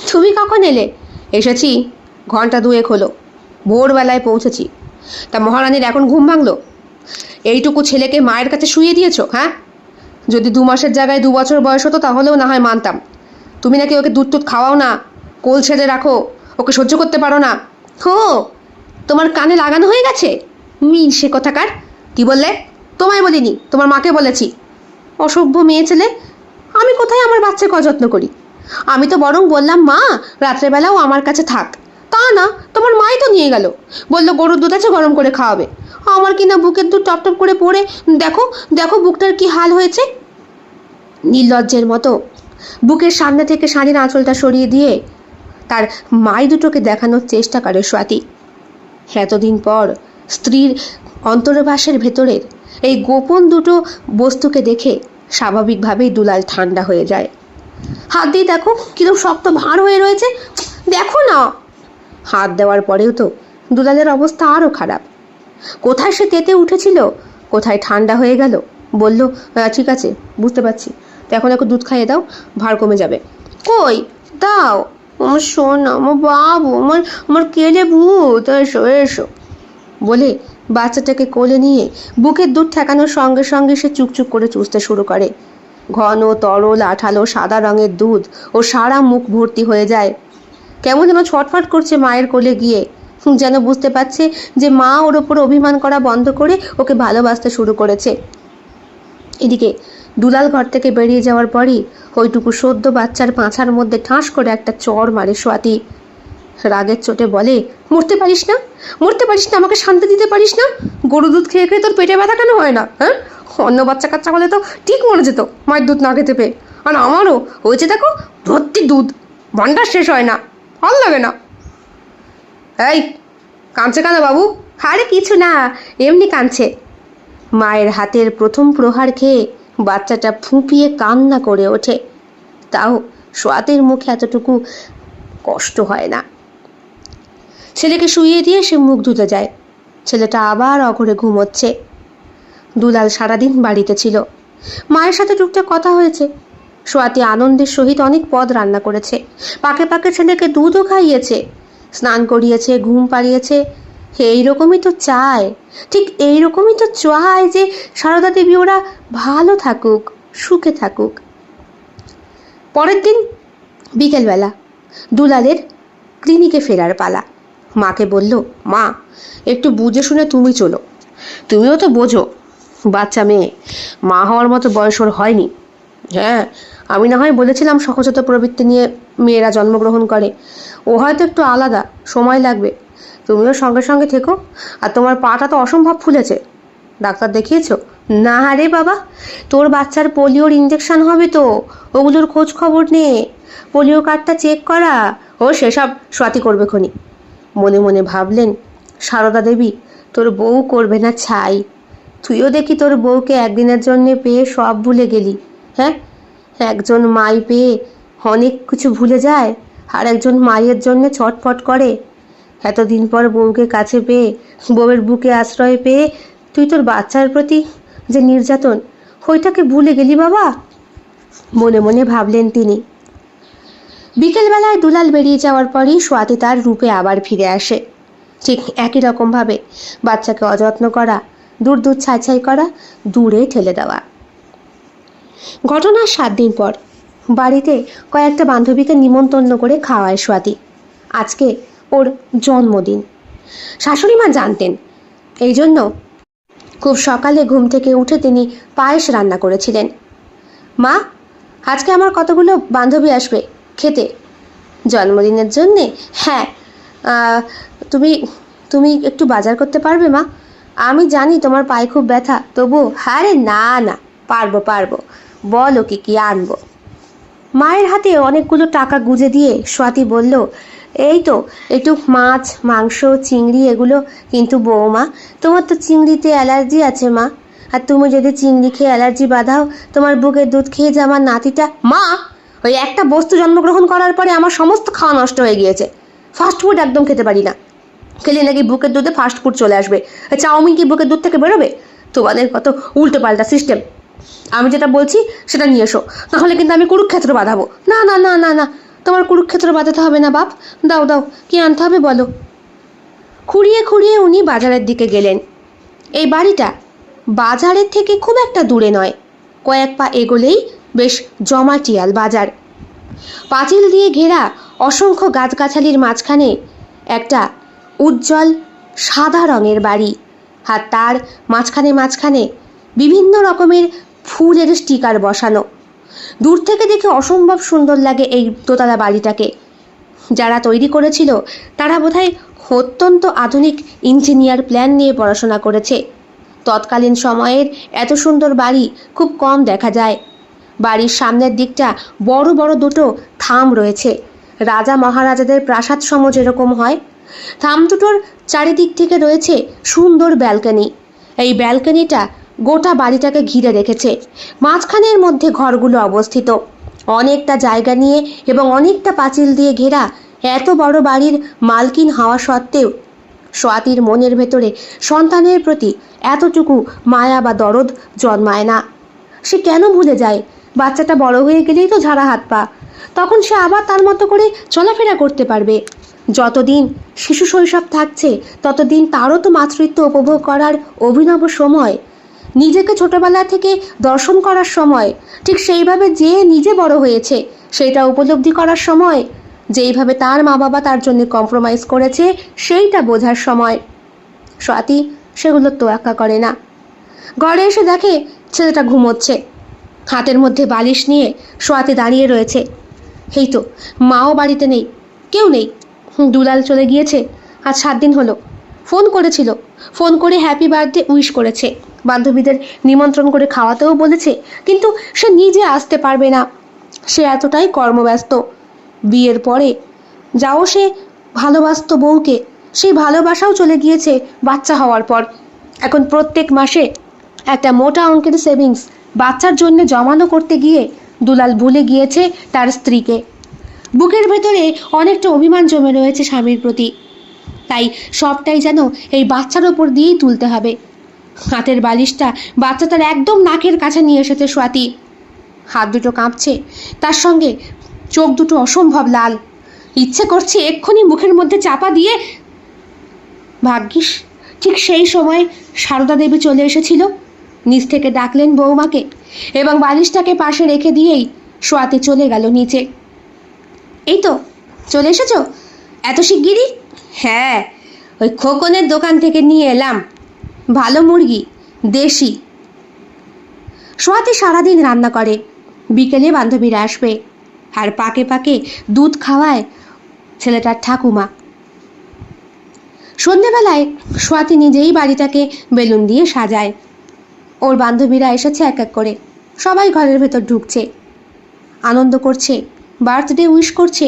তুমি কখন এলে? এসেছি ঘন্টা দুয়েক হলো, ভোরবেলায় পৌঁছেছি। তা মহারানীর এখন ঘুম ভাঙলো? এইটুকু ছেলেকে মায়ের কাছে শুইয়ে দিয়েছো? হ্যাঁ, যদি 2 মাসের জায়গায় 2 বছর বয়স হতো তাহলেও না হয় মানতাম। তুমি নাকি ওকে দুধ টুধ খাওয়াও না, কোল ছেড়ে রাখো, ওকে সহ্য করতে পারো না। হো, তোমার কানে লাগানো হয়ে গেছে? মিল সে কথাকার। কি বললে? তোমায় বলিনি, তোমার মাকে বলেছি। অসভ্য মেয়ে ছেলে। আমি কোথায় আমার বাচ্চাকে অযত্ন করি? আমি তো বরং বললাম মা রাত্রেবেলাও আমার কাছে থাক। তা না, তোমার মাই তো নিয়ে গেল, বললো গরুর দুধ আছে গরম করে খাওয়াবে। আমার কিনা বুকের দুধ টপ টপ করে পড়ে দেখো দেখো বুকটার কি হাল হয়েছে। নির্লজ্জের মতো বুকের সামনে থেকে শাড়ির আঁচলটা সরিয়ে দিয়ে তার মাই দুটোকে দেখানোর চেষ্টা করে স্বাতী। এতদিন পর স্ত্রীর অন্তর্বাসের ভেতরের এই গোপন দুটো বস্তুকে দেখে স্বাভাবিকভাবেই দুলাল ঠান্ডা হয়ে যায়। হাত দিয়ে দেখো কিরকম শক্ত ভাঁড় হয়ে রয়েছে, দেখো না। হাত দেওয়ার পরেও তো দুলালের অবস্থা আরও খারাপ। কোথায় সে তেতে উঠেছিল, কোথায় ঠান্ডা হয়ে গেল। বলল, ঠিক আছে বুঝতে পারছি, তো এখন একটু দুধ খাইয়ে দাও, ভার কমে যাবে। কই দাও, আমার সোনা, আমার বাবু, আমার আমার কেলে ভূত, এসো এসো বলে বাচ্চাটাকে কোলে নিয়ে বুকের দুধ ঠেকানোর সঙ্গে সঙ্গে সে চুকচুক করে চুষতে শুরু করে। ঘন তরল আঠালো সাদা রঙের দুধ ও সারা মুখ ভর্তি হয়ে যায়। কেমন যেন ছটফট করছে মায়ের কোলে গিয়ে, যেন বুঝতে পারছে যে মা ওর ওপর অভিমান করা বন্ধ করে ওকে ভালোবাসতে শুরু করেছে। এদিকে দুলাল ঘর থেকে বেরিয়ে যাওয়ার পরই ওইটুকু সদ্য বাচ্চার পাছার মধ্যে ঠাঁস করে একটা চড় মারে স্বাতী। রাগের চোটে বলে, মরতে পারিস না, মরতে পারিস না, আমাকে শান্তি দিতে পারিস না? গরু দুধ খেয়ে খেয়ে তোর পেটে ব্যথা কেন হয় না? হ্যাঁ, অন্য বাচ্চা কাচ্চা হলে তো ঠিক মরে যেত মায়ের দুধ না খেতে পেয়ে। আর আমারও হয়েছে দেখো ভর্তি দুধ, ভান্ডার শেষ হয় না, ভাল লাগে না। এই কাঁদছে কেন বাবু? আরে কিছু না, এমনি কাঁদছে। মায়ের হাতের প্রথম প্রহার খেয়ে বাচ্চাটা ফুঁপিয়ে কান্না করে ওঠে। তাও স্বাতীর মুখে এতটুকু কষ্ট হয় না। ছেলেকে শুইয়ে দিয়ে সে মুখ ধুতে যায়। ছেলেটা আবার অঘরে ঘুমোচ্ছে। দুলাল সারাদিন বাড়িতে ছিল, মায়ের সাথে টুকটাক কথা হয়েছে। স্বাতী আনন্দের সহিত অনেক পদ রান্না করেছে, পাকে পাকে ছেলেকে দুধও খাইয়েছে, স্নান করিয়েছে, ঘুম পাড়িয়েছে। এইরকমই তো চায়, ঠিক এইরকমই তো চায় যে সারদা দেবী ওরা ভালো থাকুক, সুখে থাকুক। পরের দিন বিকেলবেলা দুলালের ক্লিনিকে ফেরার পালা। মাকে বলল, মা একটু বুঝে শুনে তুমি চলো, তুমিও তো বোঝো বাচ্চা মেয়ে, মা হওয়ার মতো বয়স ওর হয়নি। হ্যাঁ, আমি না হয় বলেছিলাম সহজাত প্রবৃত্তি নিয়ে মেয়েরা জন্মগ্রহণ করে, ও হয়তো একটু আলাদা, সময় লাগবে। তুমিও সঙ্গে সঙ্গে থেকো। আর তোমার পাটা তো অসম্ভব ফুলেছে, ডাক্তার দেখিয়েছো? না রে বাবা, তোর বাচ্চার পোলিওর ইঞ্জেকশন হবে তো, ওগুলোর খোঁজ খবর নে, পোলিও কার্ডটা চেক করা। ও সেসব স্বাতী করবে খনি। মনে মনে ভাবলেন, সারদা দেবী তোর বউ করবে না ছাই। তুইও দেখি তোর বউকে একদিনের জন্য পেয়ে সব ভুলে গেলি। হ্যাঁ, একজন মাই পেয়ে অনেক কিছু ভুলে যায়, আর একজন মায়ের জন্য ছটফট করে। এতদিন পর বউকে কাছে পেয়ে, বউয়ের বুকে আশ্রয় পেয়ে তুই তোর বাচ্চার প্রতি যে নির্যাতন, ওইটাকে ভুলে গেলি বাবা। মনে মনে ভাবলেন তিনি। বিকেলবেলায় দুলাল বেরিয়ে যাওয়ার পরই স্বাতী তার রূপে আবার ফিরে আসে। ঠিক একই রকমভাবে বাচ্চাকে অযত্ন করা, দূর দূর ছাই ছাই করা, দূরে ঠেলে দেওয়া। ঘটনার 7 দিন পর বাড়িতে কয়েকটা বান্ধবীকে নিমন্ত্রণ করে খাওয়ায় স্বাতী। আজকে ওর জন্মদিন। শাশুড়ি মা জানতেন, এই জন্য খুব সকালে ঘুম থেকে উঠে তিনি পায়েস রান্না করেছিলেন। মা, আজকে আমার কতগুলো বান্ধবী আসবে খেতে জন্মদিনের জন্যে। হ্যাঁ, তুমি তুমি একটু বাজার করতে পারবে মা? আমি জানি তোমার পায়ে খুব ব্যথা, তবু আরে না না, পারবো পারবো, বলো কি কি আনবো। মায়ের হাতে অনেকগুলো টাকা গুঁজে দিয়ে স্বাতী বলল, এই তো একটু মাছ, মাংস, চিংড়ি এগুলো। কিন্তু বৌমা, তোমার তো চিংড়িতে অ্যালার্জি আছে মা, আর তুমি যদি চিংড়ি খেয়ে অ্যালার্জি বাঁধাও, তোমার বুকের দুধ খেয়ে যে আমার নাতিটা। মা, ওই একটা বস্তু জন্মগ্রহণ করার পরে আমার সমস্ত খাওয়া নষ্ট হয়ে গিয়েছে। ফাস্টফুড একদম খেতে পারি না, খেলে নাকি বুকের দুধে ফাস্টফুড চলে আসবে। চাউমিন কি বুকের দুধ থেকে বেরোবে? তোমাদের কত উল্টো পাল্টা সিস্টেম। আমি যেটা বলছি সেটা নিয়ে এসো, নাহলে কিন্তু আমি কুরুক্ষেত্র বাঁধাবো। না না না না না, তোমার কুরুক্ষেত্র বাঁধাতে হবে না বাপ, দাও দাও, কি আনতে হবে বলো। খুঁড়িয়ে খুঁড়িয়ে উনি বাজারের দিকে গেলেন। এই বাড়িটা বাজারের থেকে খুব একটা দূরে নয়, কয়েক পা এগোলেই বেশ জমাটিয়াল বাজার। পাঁচিল দিয়ে ঘেরা অসংখ্য গাছগাছালির মাঝখানে একটা উজ্জ্বল সাদা রঙের বাড়ি, আর তার মাঝখানে মাঝখানে বিভিন্ন রকমের ফুলের স্টিকার বসানো। দূর থেকে দেখে অসম্ভব সুন্দর লাগে এই দোতলা বাড়িটাকে। যারা তৈরি করেছিল তারা বোধহয় অত্যন্ত আধুনিক ইঞ্জিনিয়ার প্ল্যান নিয়ে পড়াশোনা করেছে। তৎকালীন সময়ের এত সুন্দর বাড়ি খুব কম দেখা যায়। বাড়ির সামনের দিকটা বড় বড় দুটো থাম রয়েছে, রাজা মহারাজাদের প্রাসাদ সম যেরকম হয়। থাম দুটোর চারিদিক থেকে রয়েছে সুন্দর ব্যালকনি। এই ব্যালকনিটা গোটা বাড়িটাকে ঘিরে রেখেছে। মাঝখানের মধ্যে ঘরগুলো অবস্থিত। অনেকটা জায়গা নিয়ে এবং অনেকটা পাঁচিল দিয়ে ঘেরা এত বড় বাড়ির মালকিন হওয়া সত্ত্বেও স্বাতীর মনের ভেতরে সন্তানের প্রতি এতটুকু মায়া বা দরদ জন্মায় না। সে কেন ভুলে যায় বাচ্চাটা বড় হয়ে গেলেই তো ঝাড়া হাত পা, তখন সে আবার তার মতো করে চলাফেরা করতে পারবে। যতদিন শিশু শৈশব থাকছে ততদিন তারও তো মাতৃত্ব উপভোগ করার অভিনব সময়, নিজেকে ছোটবেলা থেকে দর্শন করার সময়, ঠিক সেইভাবে যে নিজে বড় হয়েছে সেইটা উপলব্ধি করার সময়, যেইভাবে তার মা বাবা তার জন্য কম্প্রোমাইজ করেছে সেইটা বোঝার সময়। স্বাতী সেগুলোর তোয়াক্কা করে না। ঘরে এসে দেখে ছেলেটা ঘুমোচ্ছে। হাতের মধ্যে বালিশ নিয়ে স্বাতী দাঁড়িয়ে রয়েছে। এই তো, মাও বাড়িতে নেই, কেউ নেই। দুলাল চলে গিয়েছে, আজ 7 দিন হলো। ফোন করেছিল, ফোন করে হ্যাপি বার্থডে উইশ করেছে, বান্ধবীদের নিমন্ত্রণ করে খাওয়াতেও বলেছে, কিন্তু সে নিজে আসতে পারবে না। সে এতটাই কর্মব্যস্ত। বিয়ের পরে যাও সে ভালোবাসত বউকে, সেই ভালোবাসাও চলে গিয়েছে বাচ্চা হওয়ার পর। এখন প্রত্যেক মাসে একটা মোটা অঙ্কের সেভিংস বাচ্চার জন্য জমানো করতে গিয়ে দুলাল ভুলে গিয়েছে তার স্ত্রীকে। বুকের ভেতরে অনেকটা অভিমান জমে রয়েছে স্বামীর প্রতি, তাই সবটাই যেন এই বাচ্চার ওপর দিয়েই তুলতে হবে। হাতের বালিশটা বাচ্চাটার একদম নাকের কাছে নিয়ে এসেছে স্বাতী। হাত দুটো কাঁপছে, তার সঙ্গে চোখ দুটো অসম্ভব লাল। ইচ্ছে করছে এক্ষুনি মুখের মধ্যে চাপা দিয়ে। ভাগ্যিস ঠিক সেই সময় সারদা দেবী চলে এসেছিল। নিচ থেকে ডাকলেন বৌমাকে এবং বালিশটাকে পাশে রেখে দিয়েই স্বাতী চলে গেল নিচে। এই তো চলে এসেছ, এত শিগগিরই? হ্যাঁ, ওই খোকনের দোকান থেকে নিয়ে এলাম ভালো মুরগি, দেশি। স্বাতী সারাদিন রান্না করে, বিকেলে বান্ধবীরা আসবে, আর পাকে পাকে দুধ খাওয়ায় ছেলেটার ঠাকুমা। সন্ধেবেলায় স্বাতী নিজেই বাড়িটাকে বেলুন দিয়ে সাজায়। ওর বান্ধবীরা এসেছে এক এক করে, সবাই ঘরের ভেতর ঢুকছে, আনন্দ করছে, বার্থডে উইশ করছে,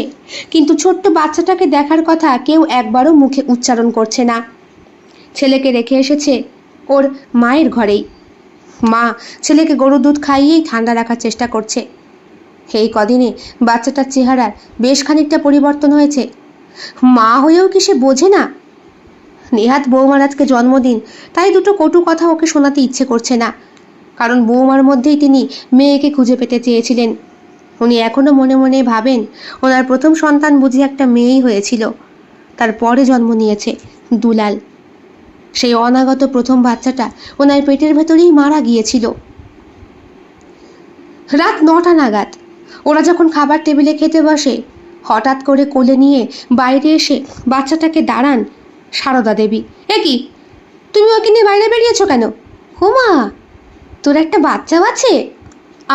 কিন্তু ছোট্ট বাচ্চাটাকে দেখার কথা কেউ একবারও মুখে উচ্চারণ করছে না। ছেলেকে রেখে এসেছে ওর মায়ের ঘরেই। মা ছেলেকে গরু দুধ খাইয়েই ঠান্ডা রাখার চেষ্টা করছে। এই কদিনে বাচ্চাটার চেহারার বেশ খানিকটা পরিবর্তন হয়েছে। মা হয়েও কি সে বোঝে না? নেহাত বৌমার আজকে জন্মদিন, তাই দুটো কটু কথা ওকে শোনাতে ইচ্ছে করছে না, কারণ বৌমার মধ্যেই তিনি মেয়েকে খুঁজে পেতে চেয়েছিলেন। উনি এখনও মনে মনে ভাবেন ওনার প্রথম সন্তান বুঝি একটা মেয়েই হয়েছিল, তারপরে জন্ম নিয়েছে দুলাল। সেই অনাগত প্রথম বাচ্চাটা ওনার পেটের ভেতরেই মারা গিয়েছিল। রাত 9টা নাগাদ ওরা যখন খাবার টেবিলে খেতে বসে, হঠাৎ করে কোলে নিয়ে বাইরে এসে বাচ্চাটাকে দাঁড়ান সারদা দেবী। এ কি, তুমি ওকে নিয়ে বাইরে বেরিয়েছো কেন? হুমা, তোর একটা বাচ্চাও আছে,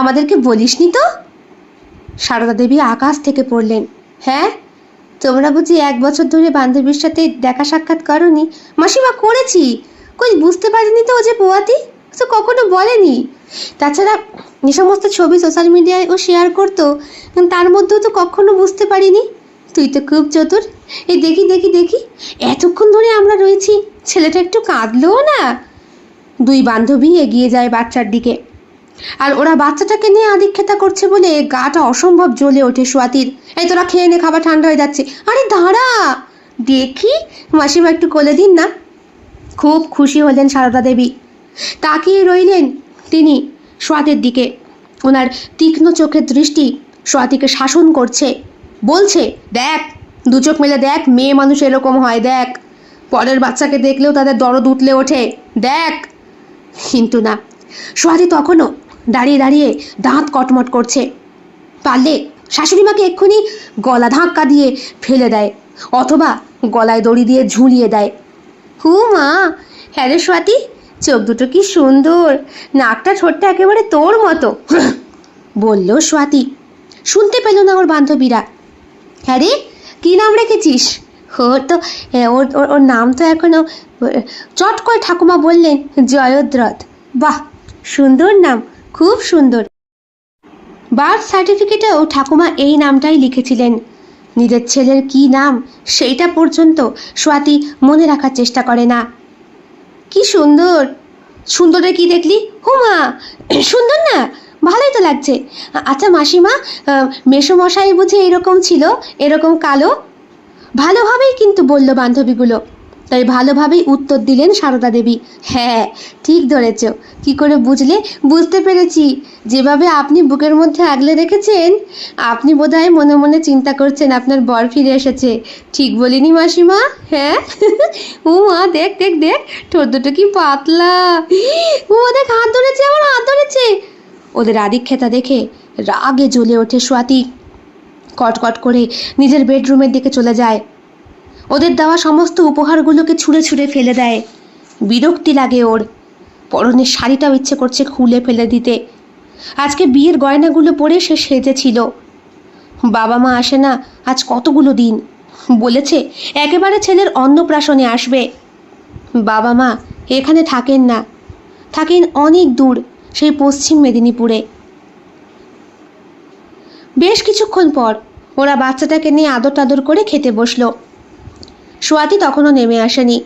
আমাদেরকে বলিসনি তো? সারদা দেবী আকাশ থেকে পড়লেন। হ্যাঁ, তোমরা বুঝি 1 বছর ধরে বান্ধবীর সাথে দেখা সাক্ষাৎ করনি? মাসিমা, করেছি, কই বুঝতে পারিনি তো ও যে পোয়াতি, তো কখনো বলেনি। তাছাড়া যে সমস্ত ছবি সোশ্যাল মিডিয়ায় ও শেয়ার করতো, তার মধ্যেও তো কখনো বুঝতে পারিনি। তুই তো খুব চতুর। এই দেখি দেখি দেখি, এতক্ষণ ধরে আমরা রয়েছি, ছেলেটা একটু কাঁদলোও না। দুই বান্ধবী এগিয়ে যায় বাচ্চার দিকে, আর ওরা বাচ্চাটাকে নিয়ে আদিক্ষেতা করছে বলে গাটা অসম্ভব জ্বলে ওঠে সোয়াতির। এই তোরা খেয়ে নে, খাবার ঠান্ডা হয়ে যাচ্ছে। আরে দাঁড়া, দেখি মাসিমা একটু কোলে দিন না। খুব খুশি হলেন সারদা দেবী। তাকিয়ে রইলেন তিনি সোয়াতির দিকে। ওনার তীক্ষ্ণ চোখের দৃষ্টি সোয়াতিকে শাসন করছে, বলছে, দেখ, দু চোখ মেলে দেখ, মেয়ে মানুষ এরকম হয়, দেখ, পরের বাচ্চাকে দেখলেও তাদের দরদ উঠলে ওঠে, দেখ। কিন্তু না, সোয়াতি তখনও দাঁড়িয়ে দাঁড়িয়ে দাঁত কটমট করছে। পারলে শাশুড়িমাকে এক্ষুনি গলা ধাক্কা দিয়ে ফেলে দেয়, অথবা গলায় দড়ি দিয়ে ঝুলিয়ে দেয়। হু মা, হ্যাঁ রে সোয়াতি, চোখ দুটো কি সুন্দর, নাকটা ঠোঁটটা একেবারে তোর মতো, বলল সোয়াতি। শুনতে পেল না ওর বান্ধবীরা। হ্যাঁ রে, কী নাম রেখেছিস? ওর তো ওর নাম তো এখনো, চট করে ঠাকুমা বললেন, জয়দ্রথ। বাহ, সুন্দর নাম, খুব সুন্দর। বার্থ সার্টিফিকেটেও ঠাকুমা এই নামটাই লিখেছিলেন। নিজের ছেলের কি নাম সেইটা পর্যন্ত সোয়াতি মনে রাখার চেষ্টা করে না। কি সুন্দর, সুন্দরে কি দেখলি? হুমা, সুন্দর না? ভালোই তো লাগছে। আচ্ছা মাসিমা, মেসোমশাই বুঝি এরকম ছিল, এরকম কালো? ভালোভাবেই কিন্তু বলল বান্ধবীগুলো, তাই ভালোভাবেই উত্তর দিলেন সারদা দেবী। হ্যাঁ, ঠিক ধরেছ। কি করে বুঝলে? বুঝতে পেরেছি, যেভাবে আপনি বুকের মধ্যে আগলে রেখেছেন, আপনি বোধহয় মনে মনে চিন্তা করছেন আপনার বর ফিরে এসেছে। ঠিক বলিনি মাসিমা? হ্যাঁ। ও মা, দেখ দেখ দেখ, ঠোঁট দুটো কি পাতলা। ও দেখ, হাত ধরেছে, আমার হাত ধরেছে। ওদের আদিক্ষেতা দেখে রাগে জ্বলে ওঠে সোয়াতি। কটকট করে নিজের বেডরুমের দিকে চলে যায়। ওদের দেওয়া সমস্ত উপহারগুলোকে ছুঁড়ে ছুঁড়ে ফেলে দেয়। বিরক্তি লাগে ওর। পরনের শাড়িটাও ইচ্ছে করছে খুলে ফেলে দিতে। আজকে বিয়ের গয়নাগুলো পরে সে সেজেছিল। বাবা মা আসে না আজ কতগুলো দিন। বলেছে একেবারে ছেলের অন্নপ্রাশনে আসবে। বাবা মা এখানে থাকেন না, থাকেন অনেক দূর, সেই পশ্চিম মেদিনীপুরে। বেশ কিছুক্ষণ পর ওরা বাচ্চাটাকে নিয়ে আদর টাদর করে খেতে বসলো। সোয়াতি তখনও নেমে আসেনি।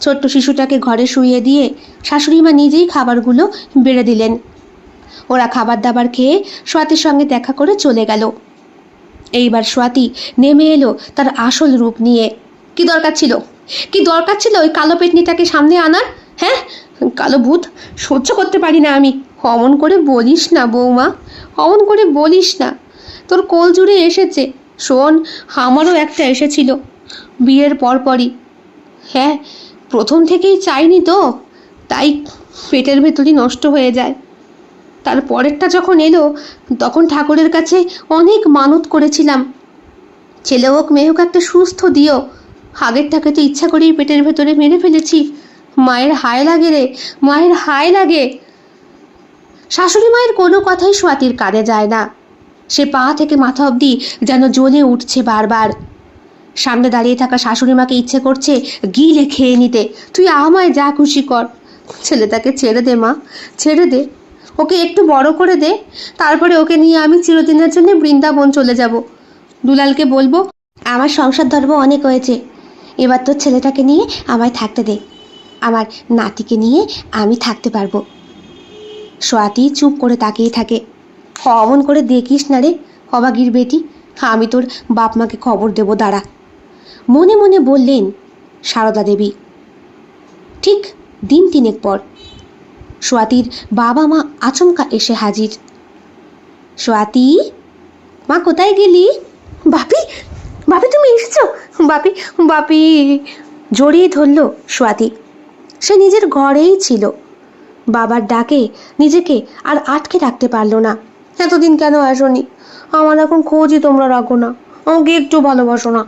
ছোট্ট শিশুটাকে ঘরে শুইয়ে দিয়ে শাশুড়িমা নিজেই খাবারগুলো বেড়ে দিলেন। ওরা খাবার দাবার খেয়ে সোয়াতির সঙ্গে দেখা করে চলে গেল। এইবার সোয়াতি নেমে এলো তার আসল রূপ নিয়ে। কি দরকার ছিল, কি দরকার ছিল ওই কালো পেটনিটাকে সামনে আনার? হ্যাঁ, কালো ভূত সহ্য করতে পারি না আমি। অমন করে বলিস না বৌমা, অমন করে বলিস না। তোর কোল জুড়ে এসেছে। শোন, আমারও একটা এসেছিল বিয়ের পরপরই। হ্যাঁ, প্রথম থেকেই চাইনি তো, তাই পেটের ভেতরই নষ্ট হয়ে যায়। তারপরেরটা যখন এলো তখন ঠাকুরের কাছে অনেক মানত করেছিলাম, ছেলে হোক মেয়ে হোক একটা সুস্থ দিও। আগেরটাকে তো ইচ্ছা করেই পেটের ভেতরে মেরে ফেলেছি। মায়ের হায় লাগে রে, মায়ের হায় লাগে। শাশুড়ি মায়ের কোনো কথাই সোয়াতির কানে যায় না। সে পা থেকে মাথা অবধি যেন জ্বলে উঠছে বারবার। সামনে দাঁড়িয়ে থাকা শাশুড়ি মাকে ইচ্ছে করছে গিলে খেয়ে নিতে। তুই আমায় যা খুশি কর, ছেলেটাকে ছেড়ে দে মা, ছেড়ে দে, ওকে একটু বড় করে দে, তারপরে ওকে নিয়ে আমি চিরদিনের জন্য বৃন্দাবন চলে যাব। দুলালকে বলবো, আমার সংসার ধর্ম অনেক হয়েছে, এবার তোর ছেলেটাকে নিয়ে আমায় থাকতে দে, আমার নাতিকে নিয়ে আমি থাকতে পারবো। সোয়াতি চুপ করে তাকিয়ে থাকে। অমন করে দেখিস না রে অবাগির বেটি, আমি তোর বাপ মাকে খবর দেবো, দাঁড়া, মনে মনে বললেন সারদা দেবী। ঠিক দিন তিনেক পর সোয়াতির বাবা মা আচমকা এসে হাজির। সোয়াতি, মা কোথায় গেলি? বাপি, বাপি তুমি এসেছো? বাপি, বাপি, জড়িয়ে ধরল সোয়াতি। সে নিজের ঘরেই ছিল। বাবার ডাকে নিজেকে আর আটকে রাখতে পারল না। এতদিন কেন আসনি? আমার এখন খোঁজই তোমরা রাখো না, আমাকে একটু ভালোবাসো না।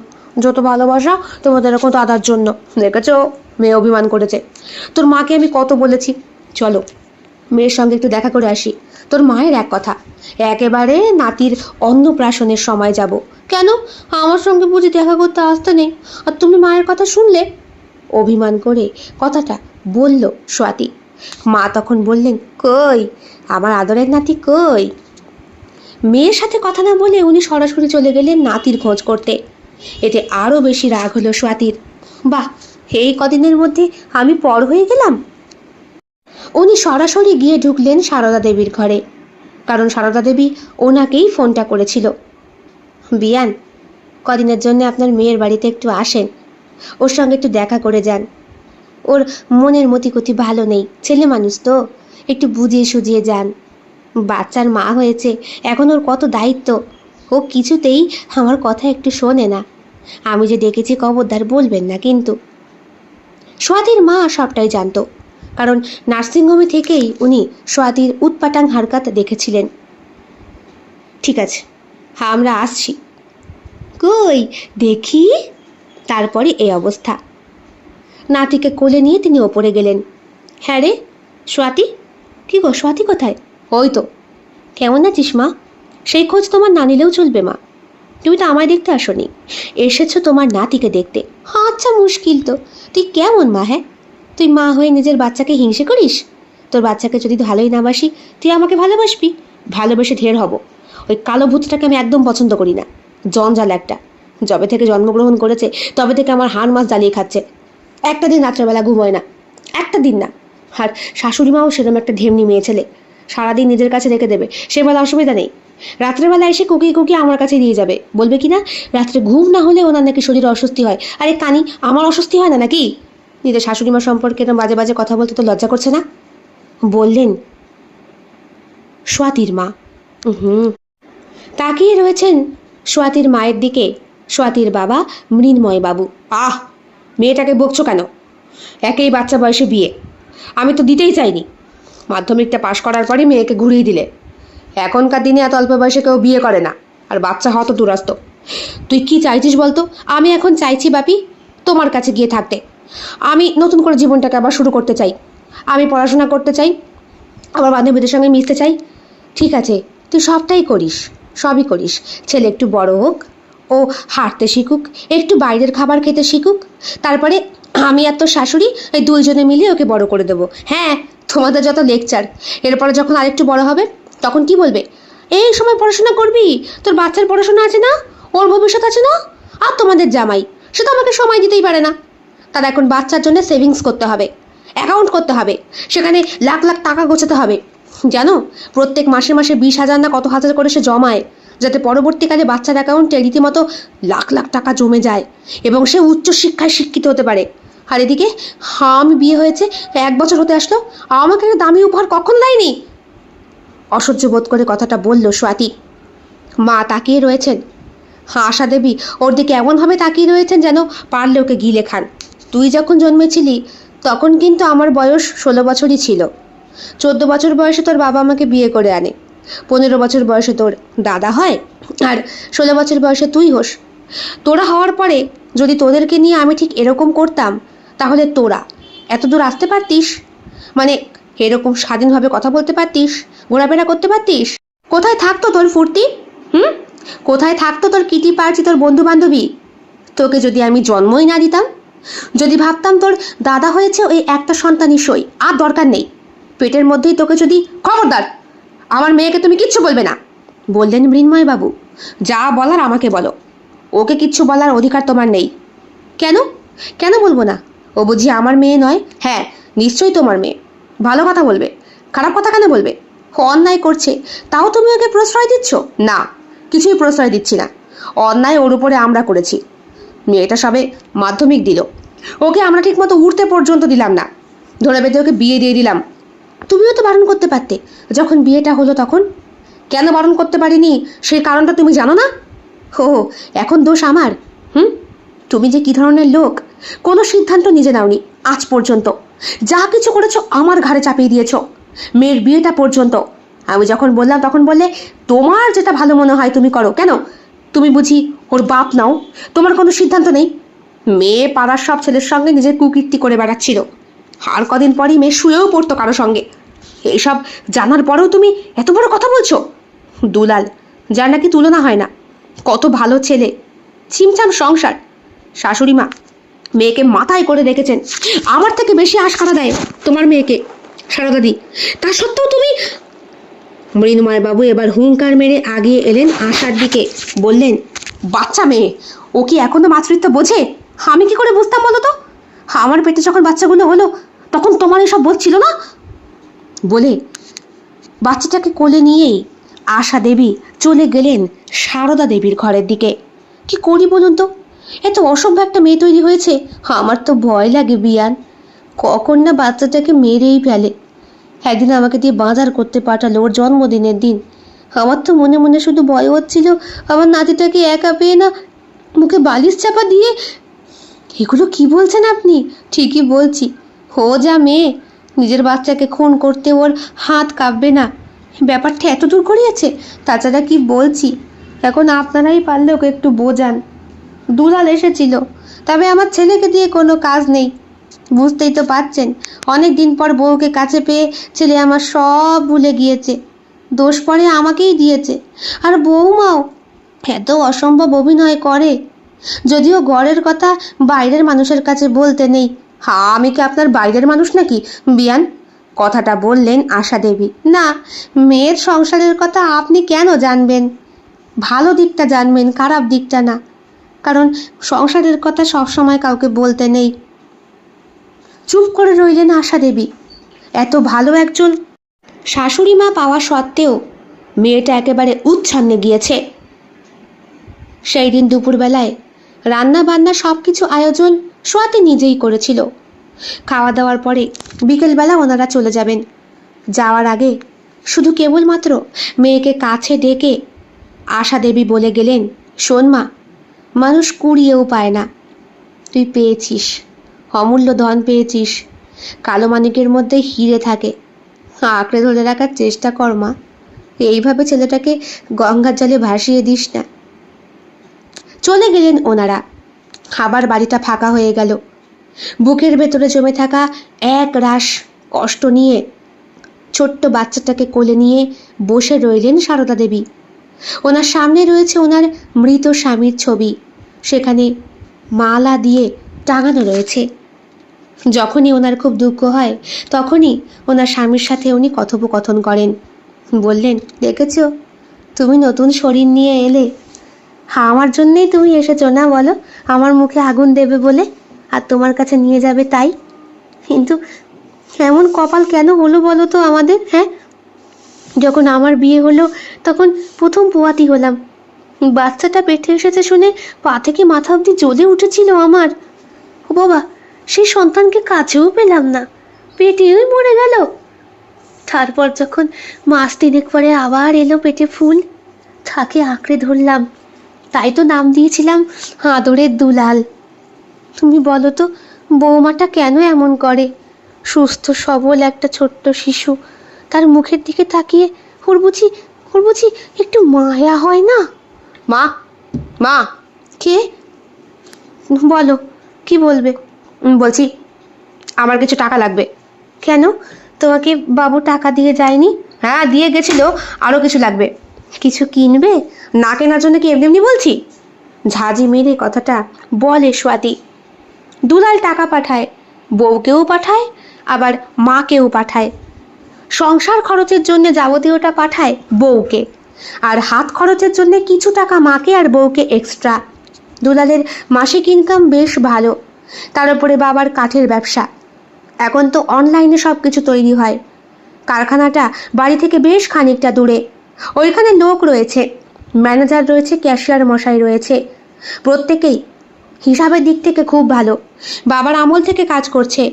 যত ভালোবাসা তোমাদের এরকম দাদার জন্য। দেখেছো, মেয়ে অভিমান করেছে। তোর মাকে আমি কত বলেছি, চলো মেয়ের সঙ্গে একটু দেখা করে আসি। তোর মায়ের এক কথা, একেবারে নাতির অন্নপ্রাশনের সময় যাব। কেন, আমার সঙ্গে বুঝি দেখা করতে আসতে নেই, আর তুমি মায়ের কথা শুনলে? অভিমান করে কথাটা বলল স্বাতী। মা তখন বললেন, কই আমার আদরের নাতি কই? মেয়ের সাথে কথা না বলে উনি সরাসরি চলে গেলেন নাতির খোঁজ করতে। এতে আরও বেশি রাগ হলো স্বাতীর। বাহ, এই কদিনের মধ্যে আমি পর হয়ে গেলাম। উনি সরাসরি গিয়ে ঢুকলেন সারদা দেবীর ঘরে, কারণ সারদা দেবী ওনাকেই ফোনটা করেছিল। বিয়ান, কদিনের জন্য আপনার মেয়ের বাড়িতে একটু আসেন, ওর সঙ্গে একটু দেখা করে যান। ওর মনের মতিগতি ভালো নেই, ছেলে মানুষ তো, একটু বুঝিয়ে সুজিয়ে যান। বাচ্চার মা হয়েছে, এখন ওর কত দায়িত্ব। ও কিছুতেই আমার কথা একটু শোনে না। আমি যে ডেকেছি খবরদার বলবেন না কিন্তু। স্বাতীর মা সবটাই জানতো, কারণ নার্সিংহোমে থেকেই উনি স্বাতীর উৎপাটাং হারকাত দেখেছিলেন। ঠিক আছে, আমরা আসছি। কই দেখি। তারপরে এই অবস্থা। নাতিকে কোলে নিয়ে তিনি ওপরে গেলেন। হ্যাঁ রে স্বাতী, কি গো স্বাতী কোথায়? ওই তো। কেমন আছিস মা? সেই খোঁজ তোমার না নিলেও চলবে মা, তুমি তো আমায় দেখতে আসোনি, এসেছো তোমার নাতিকে দেখতে। আচ্ছা মুশকিল তো, তুই কেমন মা? হ্যাঁ, তুই মা হয়ে নিজের বাচ্চাকে হিংসে করিস? তোর বাচ্চাকে যদি ভালোই না বাসি, তুই আমাকে ভালোবাসবি? ভালোবেসে ঢের হব। ওই কালো ভূতটাকে আমি একদম পছন্দ করি না, জঞ্জাল একটা। যবে থেকে জন্মগ্রহণ করেছে তবে থেকে আমার হাড় মাছ জ্বালিয়ে খাচ্ছে। একটা দিন রাত্রেবেলা ঘুমোয় না, একটা দিন না। আর শাশুড়ি মাও সেরকম একটা ঢেমনি মেয়ে ছেলে, সারাদিন নিজের কাছে রেখে দেবে, সে বেলা অসুবিধা নেই। রাত্রেবেলা এসে কুকিয়ে কুকিয়ে আমার কাছে দিয়ে যাবে, বলবে কি না রাত্রে ঘুম না হলে ওনার নাকি শরীরে অস্বস্তি হয়। আরে কানি, আমার অস্বস্তি হয় না নাকি? নিজের শাশুড়ি মা সম্পর্কে এরকম বাজে বাজে কথা বলতে তো লজ্জা করছে না? বললেন স্বাতীর মা। তাকিয়ে রয়েছেন স্বাতীর মায়ের দিকে স্বাতীর বাবা মৃন্ময় বাবু। আহ, মেয়েটাকে বকছো কেন? একেই বাচ্চা বয়সে বিয়ে, আমি তো দিতেই চাইনি। মাধ্যমিকটা পাশ করার পরই মেয়েকে ঘুরিয়ে দিলে। এখনকার দিনে এত অল্প বয়সে কেউ বিয়ে করে না, আর বাচ্চা হওয়া তো দূরস্থ। তুই কি চাইছিস বলতো? আমি এখন চাইছি বাপি তোমার কাছে গিয়ে থাকতে। আমি নতুন করে জীবনটাকে আবার শুরু করতে চাই। আমি পড়াশোনা করতে চাই, আবার বান্ধবীদের সঙ্গে মিশতে চাই। ঠিক আছে, তুই সবটাই করিস, সবই করিস। ছেলে একটু বড় হোক, ও হাঁটতে শিখুক, একটু বাইরের খাবার খেতে শিখুক, তারপরে আমি আর তোর শাশুড়ি এই দুইজনে মিলে ওকে বড় করে দেবো। হ্যাঁ, তোমাদের যত লেকচার, এরপরে যখন আরেকটু বড় হবে তখন কি বলবে? এই সময় পড়াশোনা করবি, তোর বাচ্চার পড়াশোনা আছে না, ওর ভবিষ্যৎ আছে না। আর তোমাদের জামাই, সে তো আমাকে সময় দিতেই পারে না। তার এখন বাচ্চার জন্য সেভিংস করতে হবে, অ্যাকাউন্ট করতে হবে, সেখানে লাখ লাখ টাকা গোছাতে হবে। জানো, প্রত্যেক মাসে মাসে 20,000 না কত হাজার করে সে জমায়, যাতে পরবর্তীকালে বাচ্চার অ্যাকাউন্টে রীতিমতো লাখ লাখ টাকা জমে যায় এবং সে উচ্চশিক্ষায় শিক্ষিত হতে পারে। আর এদিকে আমি বিয়ে হয়েছে 1 বছর হতে আসলো, আমাকে দামি উপহার কখন দেয়নি। অসহ্য বোধ করে কথাটা বলল স্বাতী। মা তাকিয়ে রয়েছেন। আশা দেবী ওর দিকে এমনভাবে তাকিয়ে রয়েছেন যেন পারলে ওকে গিলে খান। তুই যখন জন্মেছিলি তখন কিন্তু আমার বয়স 16 বছরই ছিল। 14 বছর বয়সে তোর বাবা আমাকে বিয়ে করে আনে, 15 বছর বয়সে তোর দাদা হয়, আর 16 বছর বয়সে তুই হোস। তোরা হওয়ার পরে যদি তোদেরকে নিয়ে আমি ঠিক এরকম করতাম, তাহলে তোরা এত দূর আসতে পারতিস? মানে এরকম স্বাধীনভাবে কথা বলতে পারতিস, ঘোরাফেরা করতে পারতিস? কোথায় থাকতো তোর ফুর্তি? কোথায় থাকতো তোর কিটি পার্টি, তোর বন্ধু বান্ধবী? তোকে যদি আমি জন্মই না দিতাম, যদি ভাবতাম তোর দাদা হয়েছে ওই একটা সন্তানই সই, আর দরকার নেই, পেটের মধ্যেই তোকে যদি। খবরদার, আমার মেয়েকে তুমি কিচ্ছু বলবে না, বললেন মৃন্ময় বাবু। যা বলার আমাকে বলো, ওকে কিচ্ছু বলার অধিকার তোমার নেই। কেন? কেন বলবো না? ও বুঝি আমার মেয়ে নয়? হ্যাঁ, নিশ্চয়ই তোমার মেয়ে। ভালো কথা বলবে, খারাপ কথা কেন বলবে? অন্যায় করছে তাও তুমি ওকে প্রশ্রয় দিচ্ছ? না, কিছুই প্রশ্রয় দিচ্ছি না। অন্যায় ওর উপরে আমরা করেছি। মেয়েটা সবে মাধ্যমিক দিল, ওকে আমরা ঠিকমতো উঠতে পর্যন্ত দিলাম না, ধরে বেঁধে ওকে বিয়ে দিয়ে দিলাম। তুমিও তো বারণ করতে পারতে যখন বিয়েটা হলো তখন। কেন বারণ করতে পারিনি সেই কারণটা তুমি জানো না? ও, এখন দোষ আমার? তুমি যে কি ধরনের লোক, কোনো সিদ্ধান্ত নিজে নাওনি আজ পর্যন্ত। যা কিছু করেছো আমার ঘাড়ে চাপিয়ে দিয়েছো, মেয়ের বিয়েটা পর্যন্ত। আমি যখন বললাম তখন বললে তোমার যেটা ভালো মনে হয় তুমি করো। কেন, তুমি বুঝি ওর বাপ নাও? তোমার কোনো সিদ্ধান্ত নেই? মেয়ে পাড়ার সব ছেলের সঙ্গে নিজের কুকীর্তি করে বেড়াচ্ছিল, আর কদিন পরই মেয়ে শুয়েও পড়তো কারো সঙ্গে। এইসব জানার পরেও তুমি এত বড় কথা বলছো? দুলাল, যার নাকি তুলনা হয় না, কত ভালো ছেলে, ছিমছাম সংসার, শাশুড়ি মা মেয়েকে মাথায় করে রেখেছেন। আমার থেকে বেশি আশকারা দেয় তোমার মেয়েকে সারদাদি, তা সত্ত্বেও তুমি। মৃন্ময় বাবু এবার হুঙ্কার মেরে আগিয়ে এলেন আশার দিকে, বললেন, বাচ্চা মেয়ে, ও কি এখনো মাতৃত্ব বোঝে? আমি কি করে বুঝতাম বলো তো? আমার পেটে যখন বাচ্চাগুলো হলো তখন তোমার এসব বোধ ছিল না? বলে বাচ্চাটাকে কোলে নিয়েই আশা দেবী চলে গেলেন সারদা দেবীর ঘরের দিকে। কি করি বলুন তো, এত অসভ্য একটা মেয়ে তৈরি হয়েছে, আমার তো ভয় লাগে বিয়ান, কখন না বাচ্চাটাকে মেরেই ফেলে। একদিন আমাকে দিয়ে বাজার করতে পাঠালো ওর জন্মদিনের দিন। আমার তো মনে মনে শুধু ভয় হচ্ছিল আমার নাতিটাকে একা পেয়ে না মুখে বালিশ চাপা দিয়ে। এগুলো কি বলছেন আপনি? ঠিকই বলছি, ও যা মেয়ে, নিজের বাচ্চাকে খুন করতে ওর হাত কাঁপবে না, ব্যাপারটা এত দূর করিয়েছে। তাছাড়া কি বলছি, এখন আপনারাই পারলে ওকে একটু বোঝান। দুলাল এসেছিল, তবে আমার ছেলেকে দিয়ে কোনো কাজ নেই, বুঝতেই তো পারছেন। অনেক দিন পর বউকে কাছে পেয়ে ছেলে আমার সব ভুলে গিয়েছে, দোষ পরে আমাকেই দিয়েছে। আর বউমাও এত অসম্ভব অভিনয় করে, যদিও ঘরের কথা বাইরের মানুষের কাছে বলতে নেই। আমি কি আপনার বাইরের মানুষ নাকি বিয়ান? কথাটা বললেন আশা দেবী। না, মেয়ের সংসারের কথা আপনি কেন জানবেন? ভালো দিকটা জানবেন, খারাপ দিকটা না, কারণ সংসারের কথা সবসময় কাউকে বলতে নেই। চুপ করে রইলেন আশা দেবী। এত ভালো একজন শাশুড়ি মা পাওয়া সত্ত্বেও মেয়েটা একেবারে উচ্ছন্নে গিয়েছে। সেই দিন দুপুরবেলায় রান্না বান্না সব কিছু আয়োজন সোয়াতি নিজেই করেছিল। খাওয়া দাওয়ার পরে বিকেলবেলা ওনারা চলে যাবেন। যাওয়ার আগে শুধু কেবলমাত্র মেয়েকে কাছে ডেকে আশা দেবী বলে গেলেন, শোন মা, মানুষ কুড়িয়েও পায় না, তুই পেয়েছিস, অমূল্য ধন পেয়েছিস, কালো মানিকের মধ্যে হিরে থাকে, আঁকড়ে ধরে রাখার চেষ্টা কর মা, এইভাবে ছেলেটাকে গঙ্গার জলে ভাসিয়ে দিস না। চলে গেলেন ওনারা। আবার বাড়িটা ফাঁকা হয়ে গেল। বুকের ভেতরে জমে থাকা এক রাশ কষ্ট নিয়ে ছোট্ট বাচ্চাটাকে কোলে নিয়ে বসে রইলেন সারদা দেবী। ওনার সামনে রয়েছে ওনার মৃত স্বামীর ছবি, সেখানে মালা দিয়ে টাঙানো রয়েছে। যখনই ওনার খুব দুঃখ হয় তখনই ওনার স্বামীর সাথে উনি কথোপকথন করেন। বললেন, দেখেছ, তুমি নতুন শরীর নিয়ে এলে, আমার জন্যেই তুমি এসেছো না বলো? আমার মুখে আগুন দেবে বলে, আর তোমার কাছে নিয়ে যাবে তাই। কিন্তু এমন কপাল কেন হলো বলো তো আমাদের? হ্যাঁ, যখন আমার বিয়ে হলো তখন প্রথম পোয়াতি হলাম, বাচ্চাটা পেটে এসেছে শুনে পা থেকে মাথা অবধি জ্বলে উঠেছিল আমার। ও বাবা, সেই সন্তানকে কাছেও পেলাম না, পেটেই মরে গেল। তারপর যখন মাস তিনেক পরে আবার এলো পেটে ফুল, তাকে আঁকড়ে ধরলাম, তাই তো নাম দিয়েছিলাম আদরের দুলাল। তুমি বলো তো, বৌমাটা কেন এমন করে? সুস্থ সবল একটা ছোট্ট শিশু, তার মুখের দিকে তাকিয়ে ওর বুঝি একটু মায়া হয় না? মা, মা। কে? বলো, কি বলবে? বলছি আমার কিছু টাকা লাগবে। কেন, তোমাকে বাবু টাকা দিয়ে যায়নি? হ্যাঁ, দিয়ে গেছিল, আরও কিছু লাগবে। কিছু কিনবে? না কেনার জন্য কি এমনি এমনি বলছি? ঝাঁঝি মেরে কথাটা বলে সোয়াতি। দুলাল টাকা পাঠায়, বউকেও পাঠায়, আবার মাকেও পাঠায়। সংসার খরচের জন্য যাবতীয়টা পাঠায় বউকে, আর হাত খরচের জন্য কিছু টাকা মাকে আর বউকে এক্সট্রা। দুলালের মাসিক ইনকাম বেশ ভালো, তার উপরে বাবার কাঠের ব্যবসা। এখন তো অনলাইনে সব কিছু তৈরি হয়। কারখানাটা বাড়ি থেকে বেশ খানিকটা দূরে। ওইখানে লোক রয়েছে, ম্যানেজার রয়েছে, ক্যাশিয়ার মশাই রয়েছে, প্রত্যেকেই হিসাবের দিক থেকে খুব ভালো। বাবার আমল থেকে কাজ করছে,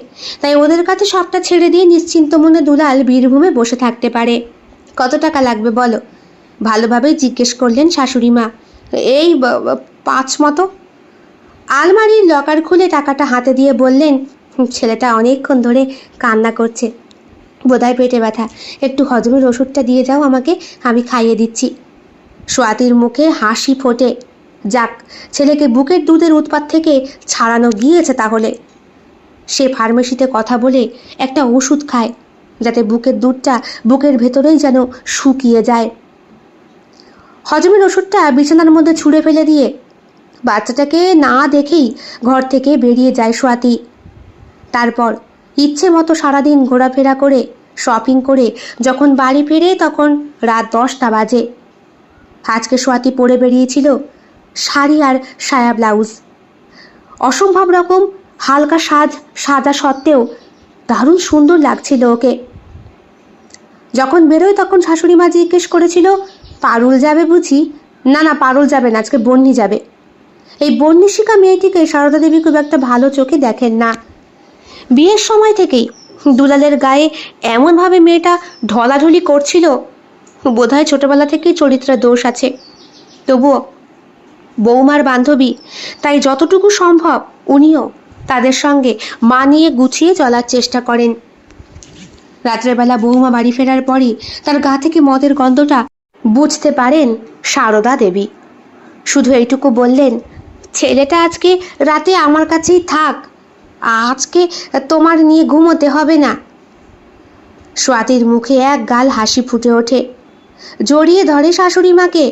তাই ওদের কাছে সবটা ছেড়ে দিয়ে নিশ্চিন্ত মনে দুলাল বীরভূমে বসে থাকতে পারে। কত টাকা লাগবে বলো? ভালোভাবেই জিজ্ঞেস করলেন শাশুড়ি মা। এই 5 মতো। আলমারির লকার খুলে টাকাটা হাতে দিয়ে বললেন, ছেলেটা অনেকক্ষণ ধরে কান্না করছে, বোধহয় পেটে ব্যথা, একটু হজমের ওষুধটা দিয়ে যাও আমাকে, আমি খাইয়ে দিচ্ছি। সোয়াতির মুখে হাসি ফোটে। যাক, ছেলেকে বুকের দুধের উৎপাত থেকে ছাড়ানো গিয়েছে তাহলে। সে ফার্মেসিতে কথা বলে একটা ওষুধ খায়, যাতে বুকের দুধটা বুকের ভেতরেই যেন শুকিয়ে যায়। হজমের ওষুধটা বিছানার মধ্যে ছুঁড়ে ফেলে দিয়ে বাচ্চাটাকে না দেখেই ঘর থেকে বেরিয়ে যায় সোয়াতি। তারপর ইচ্ছে মতো সারাদিন ঘোরাফেরা করে শপিং করে যখন বাড়ি ফেরে তখন রাত 10টা বাজে। আজকে সোয়াতি পরে বেরিয়েছিল শাড়ি আর সায়া ব্লাউজ। অসম্ভব রকম হালকা সাজা সত্ত্বেও দারুণ সুন্দর লাগছিল ওকে। যখন বেরোয় তখন শাশুড়ি মা জিজ্ঞেস করেছিল, পারুল যাবে বুঝি? না না, পারুল যাবে না, আজকে বন্নি যাবে। এই বন্নিশিকা মেয়েটিকে সারদা দেবী খুব একটা ভালো চোখে দেখেন না। বিয়ের সময় থেকেই দুলালের গায়ে এমনভাবে মেয়েটা ঢলাঢলি করছিল, বোধহয় ছোটবেলা থেকেই চরিত্রের দোষ আছে। তবুও বৌমার বান্ধবী, তাই যতটুকু সম্ভব উনিও তাদের সঙ্গে মানিয়ে গুছিয়ে চলার চেষ্টা করেন। রাত্রেবেলা বৌমা বাড়ি ফেরার পরই তার গা থেকে মদের গন্ধটা বুঝতে পারেন সারদা দেবী। শুধু এইটুকু বললেন, ছেলেটা আজকে রাতে আমার কাছেই থাক, আজকে তোমার নিয়ে ঘুমোতে হবে না। সোয়াতির মুখে এক গাল হাসি ফুটে ওঠে, জড়িয়ে ধরে শাশুড়ি মাকে,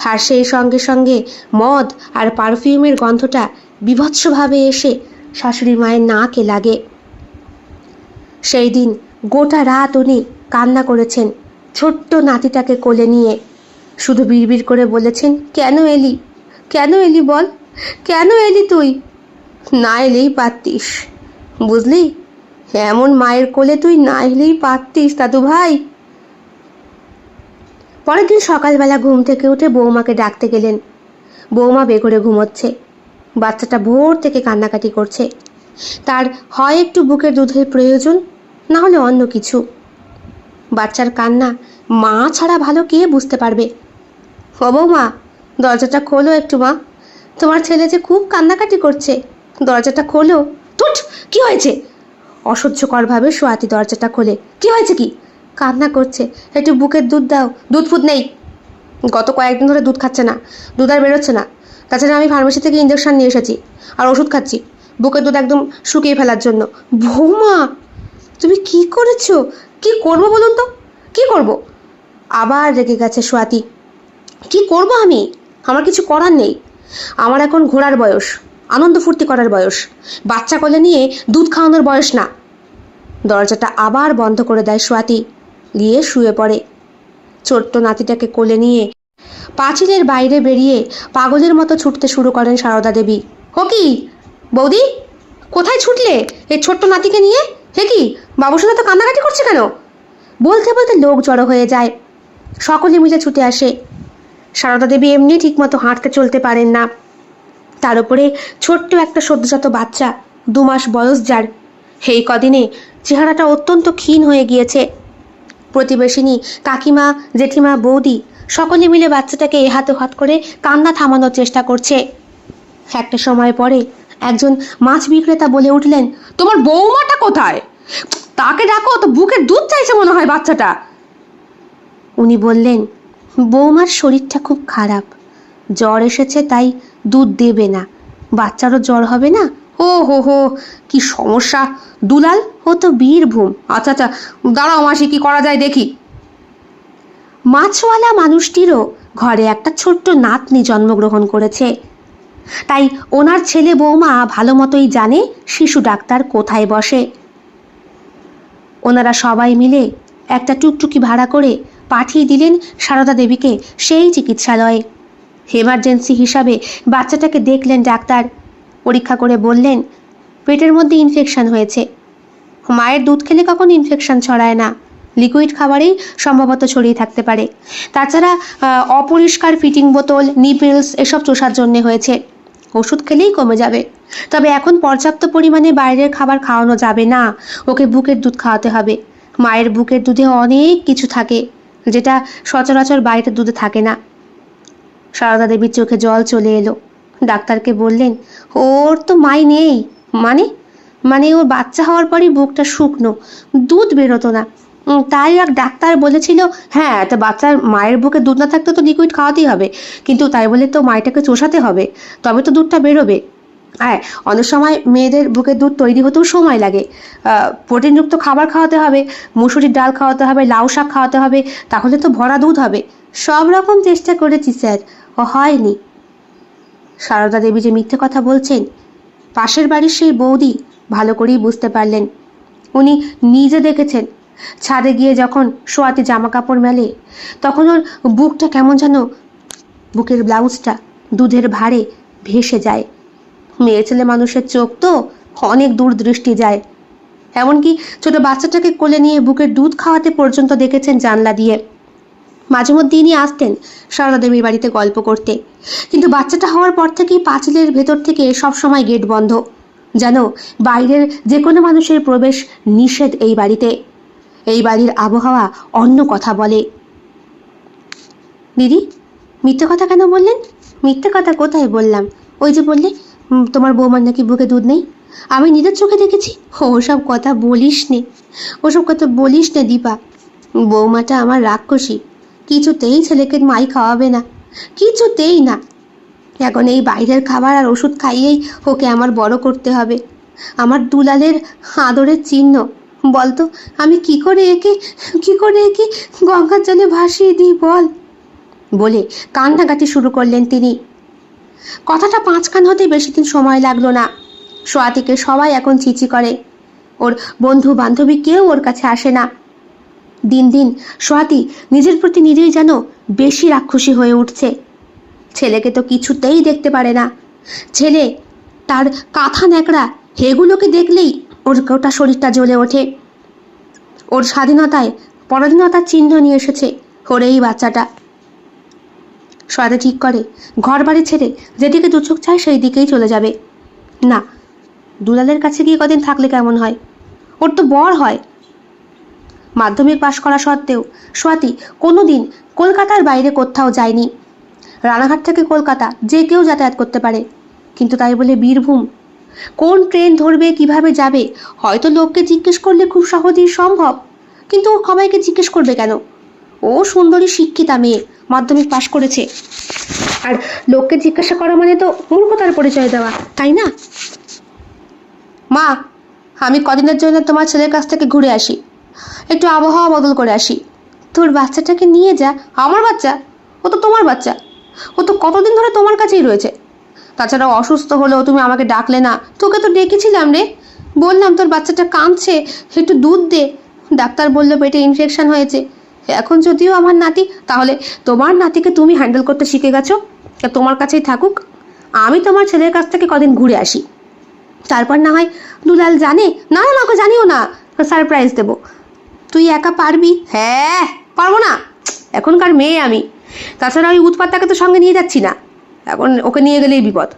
আর সেই সঙ্গে সঙ্গে মদ আর পারফিউমের গন্ধটা বীভৎসভাবে এসে শাশুড়ি মায়ের নাকে লাগে। সেই দিন গোটা রাত উনি কান্না করেছেন ছোট্ট নাতিটাকে কোলে নিয়ে। শুধু বিড়বিড় করে বলেছেন, কেন এলি, কেন এলি বল, কেন এলি তুই? না এলেই পারতিস, বুঝলি, এমন মায়ের কোলে তুই না এলেই পারতিস দাদু ভাই। পরের দিন সকালবেলা ঘুম থেকে উঠে বৌমাকে ডাকতে গেলেন। বৌমা বেঘরে ঘুমোচ্ছে। বাচ্চাটা ভোর থেকে কান্নাকাটি করছে। তার হয় একটু বুকের দুধের প্রয়োজন, না হলে অন্য কিছু। বাচ্চার কান্না মা ছাড়া ভালো কে বুঝতে পারবে। ও বৌমা, দরজাটা খোলো একটু মা, তোমার ছেলে যে খুব কান্নাকাটি করছে, দরজাটা খোলো। তুট, কি হয়েছে? অসহ্যকরভাবে সোয়াতি দরজাটা খোলে। কি হয়েছে কি? কান্না করছে, একটু বুকের দুধ দাও। দুধ ফুদ নেই, গত কয়েকদিন ধরে দুধ খাচ্ছে না, দুধ আর বেরোচ্ছে না। তাছাড়া আমি ফার্মেসি থেকে ইঞ্জেকশন নিয়ে এসেছি আর ওষুধ খাচ্ছি বুকের দুধ একদম শুকিয়ে ফেলার জন্য। বৌমা, তুমি কি করেছো? কি করবো বলুন তো, কি করব? আবার রেগে গেছে সোয়াতি। কি করব আমি? আমার কিছু করার নেই। আমার এখন ঘোরার বয়স, আনন্দ ফুর্তি করার বয়স, বাচ্চা কোলে নিয়ে দুধ খাওয়ানোর বয়স না। দরজাটা আবার বন্ধ করে দেয় সোয়াতি, গিয়ে শুয়ে পড়ে। ছোট্ট নাতিটাকে কোলে নিয়ে পাঁচিলের বাইরে বেরিয়ে পাগলের মতো ছুটতে শুরু করেন সারদা দেবী। ও কি বৌদি, কোথায় ছুটলে এই ছোট্ট নাতিকে নিয়ে? হে কি, বাবুসোনা তো কান্নাকাটি করছে কেন? বলতে বলতে লোক জড়ো হয়ে যায়, সকলে মিলে ছুটে আসে। সারদা দেবী এমনি ঠিকমতো হাঁটতে চলতে পারেন না, তার উপরে ছোট্ট একটা সদ্যজাত বাচ্চা, 2 মাস বয়স যার। এই কদিনে চেহারাটা অত্যন্ত ক্ষীণ হয়ে গিয়েছে। প্রতিবেশিনী, কাকিমা, জেঠিমা, বৌদি সকলে মিলে বাচ্চাটাকে এ হাত করে কান্না থামানোর চেষ্টা করছে। একটা সময় পরে একজন মাছ বিক্রেতা বলে উঠলেন, তোমার বৌমাটা কোথায়? তাকে ডাকো, তো বুকের দুধ চাইছে মনে হয় বাচ্চাটা। উনি বললেন, বৌমার শরীরটা খুব খারাপ, জ্বর এসেছে, তাই দুধ দেবে না, বাচ্চারও জ্বর হবে না। ও হো হো, কি সমস্যা। দুলাল, ও তো বীরভূম। আচ্ছা আচ্ছা, দাঁড়াও মাসি, কি করা যায় দেখি। মাছওয়ালা মানুষটিরও ঘরে একটা ছোট্ট নাতনি জন্মগ্রহণ করেছে, তাই ওনার ছেলে বৌমা ভালো মতোই জানে শিশু ডাক্তার কোথায় বসে। ওনারা সবাই মিলে একটা টুকটুকি ভাড়া করে পাঠিয়ে দিলেন সারদা দেবীকে সেই চিকিৎসালয়ে। এমার্জেন্সি হিসাবে বাচ্চাটাকে দেখলেন ডাক্তার, পরীক্ষা করে বললেন পেটের মধ্যে ইনফেকশন হয়েছে। মায়ের দুধ খেলে কখনো ইনফেকশন ছড়ায় না, লিকুইড খাবারেই সম্ভবত ছড়িয়ে থাকতে পারে। তাছাড়া অপরিষ্কার ফিটিং বোতল, নিপেলস এসব চোষার জন্যে হয়েছে। ওষুধ খেলেই কমে যাবে, তবে এখন পর্যাপ্ত পরিমাণে বাইরের খাবার খাওয়ানো যাবে না, ওকে বুকের দুধ খাওয়াতে হবে। মায়ের বুকের দুধে অনেক কিছু থাকে যেটা সচরাচর বাইরের দুধে থাকে না। সারদা দেবীর চোখে জল চলে এলো। ডাক্তারকে বললেন, ওর তো মাই নেই। মানে? মানে ওর বাচ্চা হওয়ার পরই বুকটা শুকনো, দুধ বেরোতো না। তাই এক ডাক্তার বলেছিল, হ্যাঁ তা বাচ্চার মায়ের বুকে দুধ না থাকতে তো লিকুইড খাওয়াতেই হবে, কিন্তু তাই বলে তো মায়েরটাকে চোষাতে হবে, তবে তো দুধটা বেরোবে। হ্যাঁ, অনেক সময় মেয়েদের বুকের দুধ তৈরি হতেও সময় লাগে। প্রোটিনযুক্ত খাবার খাওয়াতে হবে, মুসুরির ডাল খাওয়াতে হবে, লাউ শাক খাওয়াতে হবে, তাহলে তো ভরা দুধ হবে। সব রকম চেষ্টা করেছি স্যার, ও হয়নি। সারদা দেবী যে মিথ্যে কথা বলছেন পাশের বাড়ির সেই বৌদি ভালো করেই বুঝতে পারলেন। উনি নিজে দেখেছেন ছাদে গিয়ে যখন সোয়াতি জামা কাপড় মেলে, তখন ওর বুকটা কেমন যেন, বুকের ব্লাউজটা দুধের ভারে ভেসে যায়। মেয়ে ছেলে মানুষের চোখ তো অনেক দূর দৃষ্টি যায়। এমনকি ছোট বাচ্চাটাকে কোলে নিয়ে বুকের দুধ খাওয়াতে পর্যন্ত দেখেছেন জানলা দিয়ে। মাঝে মধ্যে ইনি আসতেন সারদা দেবীর বাড়িতে গল্প করতে, কিন্তু বাচ্চাটা হওয়ার পর থেকেই পাঁচিলের ভেতর থেকে সবসময় গেট বন্ধ, যেন বাইরের যে কোনো মানুষের প্রবেশ নিষেধ এই বাড়িতে। এই বাড়ির আবহাওয়া অন্য কথা বলে। দিদি, মিথ্যে কথা কেন বললেন? মিথ্যে কথা কোথায় বললাম? ওই যে বললে তোমার বৌমার নাকি বুকে দুধ নেই, আমি নিজের চোখে দেখেছি। ওসব কথা বলিস নে, ওসব কথা বলিস নে দীপা। বৌমাটা আমার রাক্ষসী, কিছুতেই ছেলেকে মাই খাওয়াবে না, কিছুতেই না। এখন এই বাইরের খাবার আর ওষুধ খাইয়েই ওকে আমার বড় করতে হবে। আমার দুলালের আদরের চিহ্ন। বলতো আমি কি করে একে গঙ্গার জলে ভাসিয়ে দিই বল? বলে কান্নাকাটি শুরু করলেন তিনি। কথাটা পাঁচখান হতে বেশি দিন সময় লাগলো না। সোয়াতিকে সবাই এখন চিচি করে, ওর বন্ধু বান্ধবী কেউ ওর কাছে আসে না। দিন দিন সোয়াতি নিজের প্রতি নিজেই যেন বেশি রাক্ষসী হয়ে উঠছে। ছেলেকে তো কিছুতেই দেখতে পারে না। ছেলে, তার কাঁথা ন্যাকড়া, এগুলোকে দেখলেই ওর গোটা শরীরটা জ্বলে ওঠে। ওর স্বাধীনতায় পরাধীনতার চিহ্ন নিয়ে এসেছে ওর এই বাচ্চাটা। সোয়াতি ঠিক করে ঘর বাড়ি ছেড়ে যেদিকে দু চোখ চায় সেই দিকেই চলে যাবে। না, দুলালের কাছে গিয়ে কদিন থাকলে কেমন হয়? ওর তো বর হয়। মাধ্যমিক পাশ করা সত্ত্বেও সোয়াতি কোনোদিন কলকাতার বাইরে কোথাও যায়নি। রানাঘাট থেকে কলকাতা যে কেউ যাতায়াত করতে পারে, কিন্তু তাই বলে বীরভূম? কোন ট্রেন ধরবে, কিভাবে যাবে, হয়তো লোককে জিজ্ঞেস করলে খুব সহজেই সম্ভব, কিন্তু সবাইকে জিজ্ঞেস করবে কেন? ও সুন্দরী শিক্ষিতা মেয়ে, মাধ্যমিক পাশ করেছে, আর লোককে জিজ্ঞাসা করা মানে তো মূর্খতার পরিচয় দেওয়া, তাই না? মা, আমি কদিনের জন্য তোমার ছেলের কাছ থেকে ঘুরে আসি, একটু আবহাওয়া বদল করে আসি। তোর বাচ্চাটাকে নিয়ে যা। আমার বাচ্চা? ও তো তোমার বাচ্চা, ও তো কতদিন ধরে তোমার কাছেই রয়েছে। তাছাড়া অসুস্থ হলেও তুমি আমাকে ডাকলে না। তোকে তো ডেকেছিলাম রে, বললাম তোর বাচ্চাটা কাঁদছে, একটু দুধ দে। ডাক্তার বললো পেটে ইনফেকশন হয়েছে। এখন যদিও আমার নাতি, তাহলে তোমার নাতিকে তুমি হ্যান্ডেল করতে শিখে গেছো, তোমার কাছেই থাকুক। আমি তোমার ছেলের কাছ থেকে কদিন ঘুরে আসি, তারপর না হয় দুলাল জানে। না না, ওকে জানিও না, সারপ্রাইজ দেবো। তুই একা পারবি? হ্যাঁ পারবো না, এখনকার মেয়ে আমি। তাছাড়া ওই উৎপাতটাকে তো সঙ্গে নিয়ে যাচ্ছি না, এখন ওকে নিয়ে গেলেই বিপদ।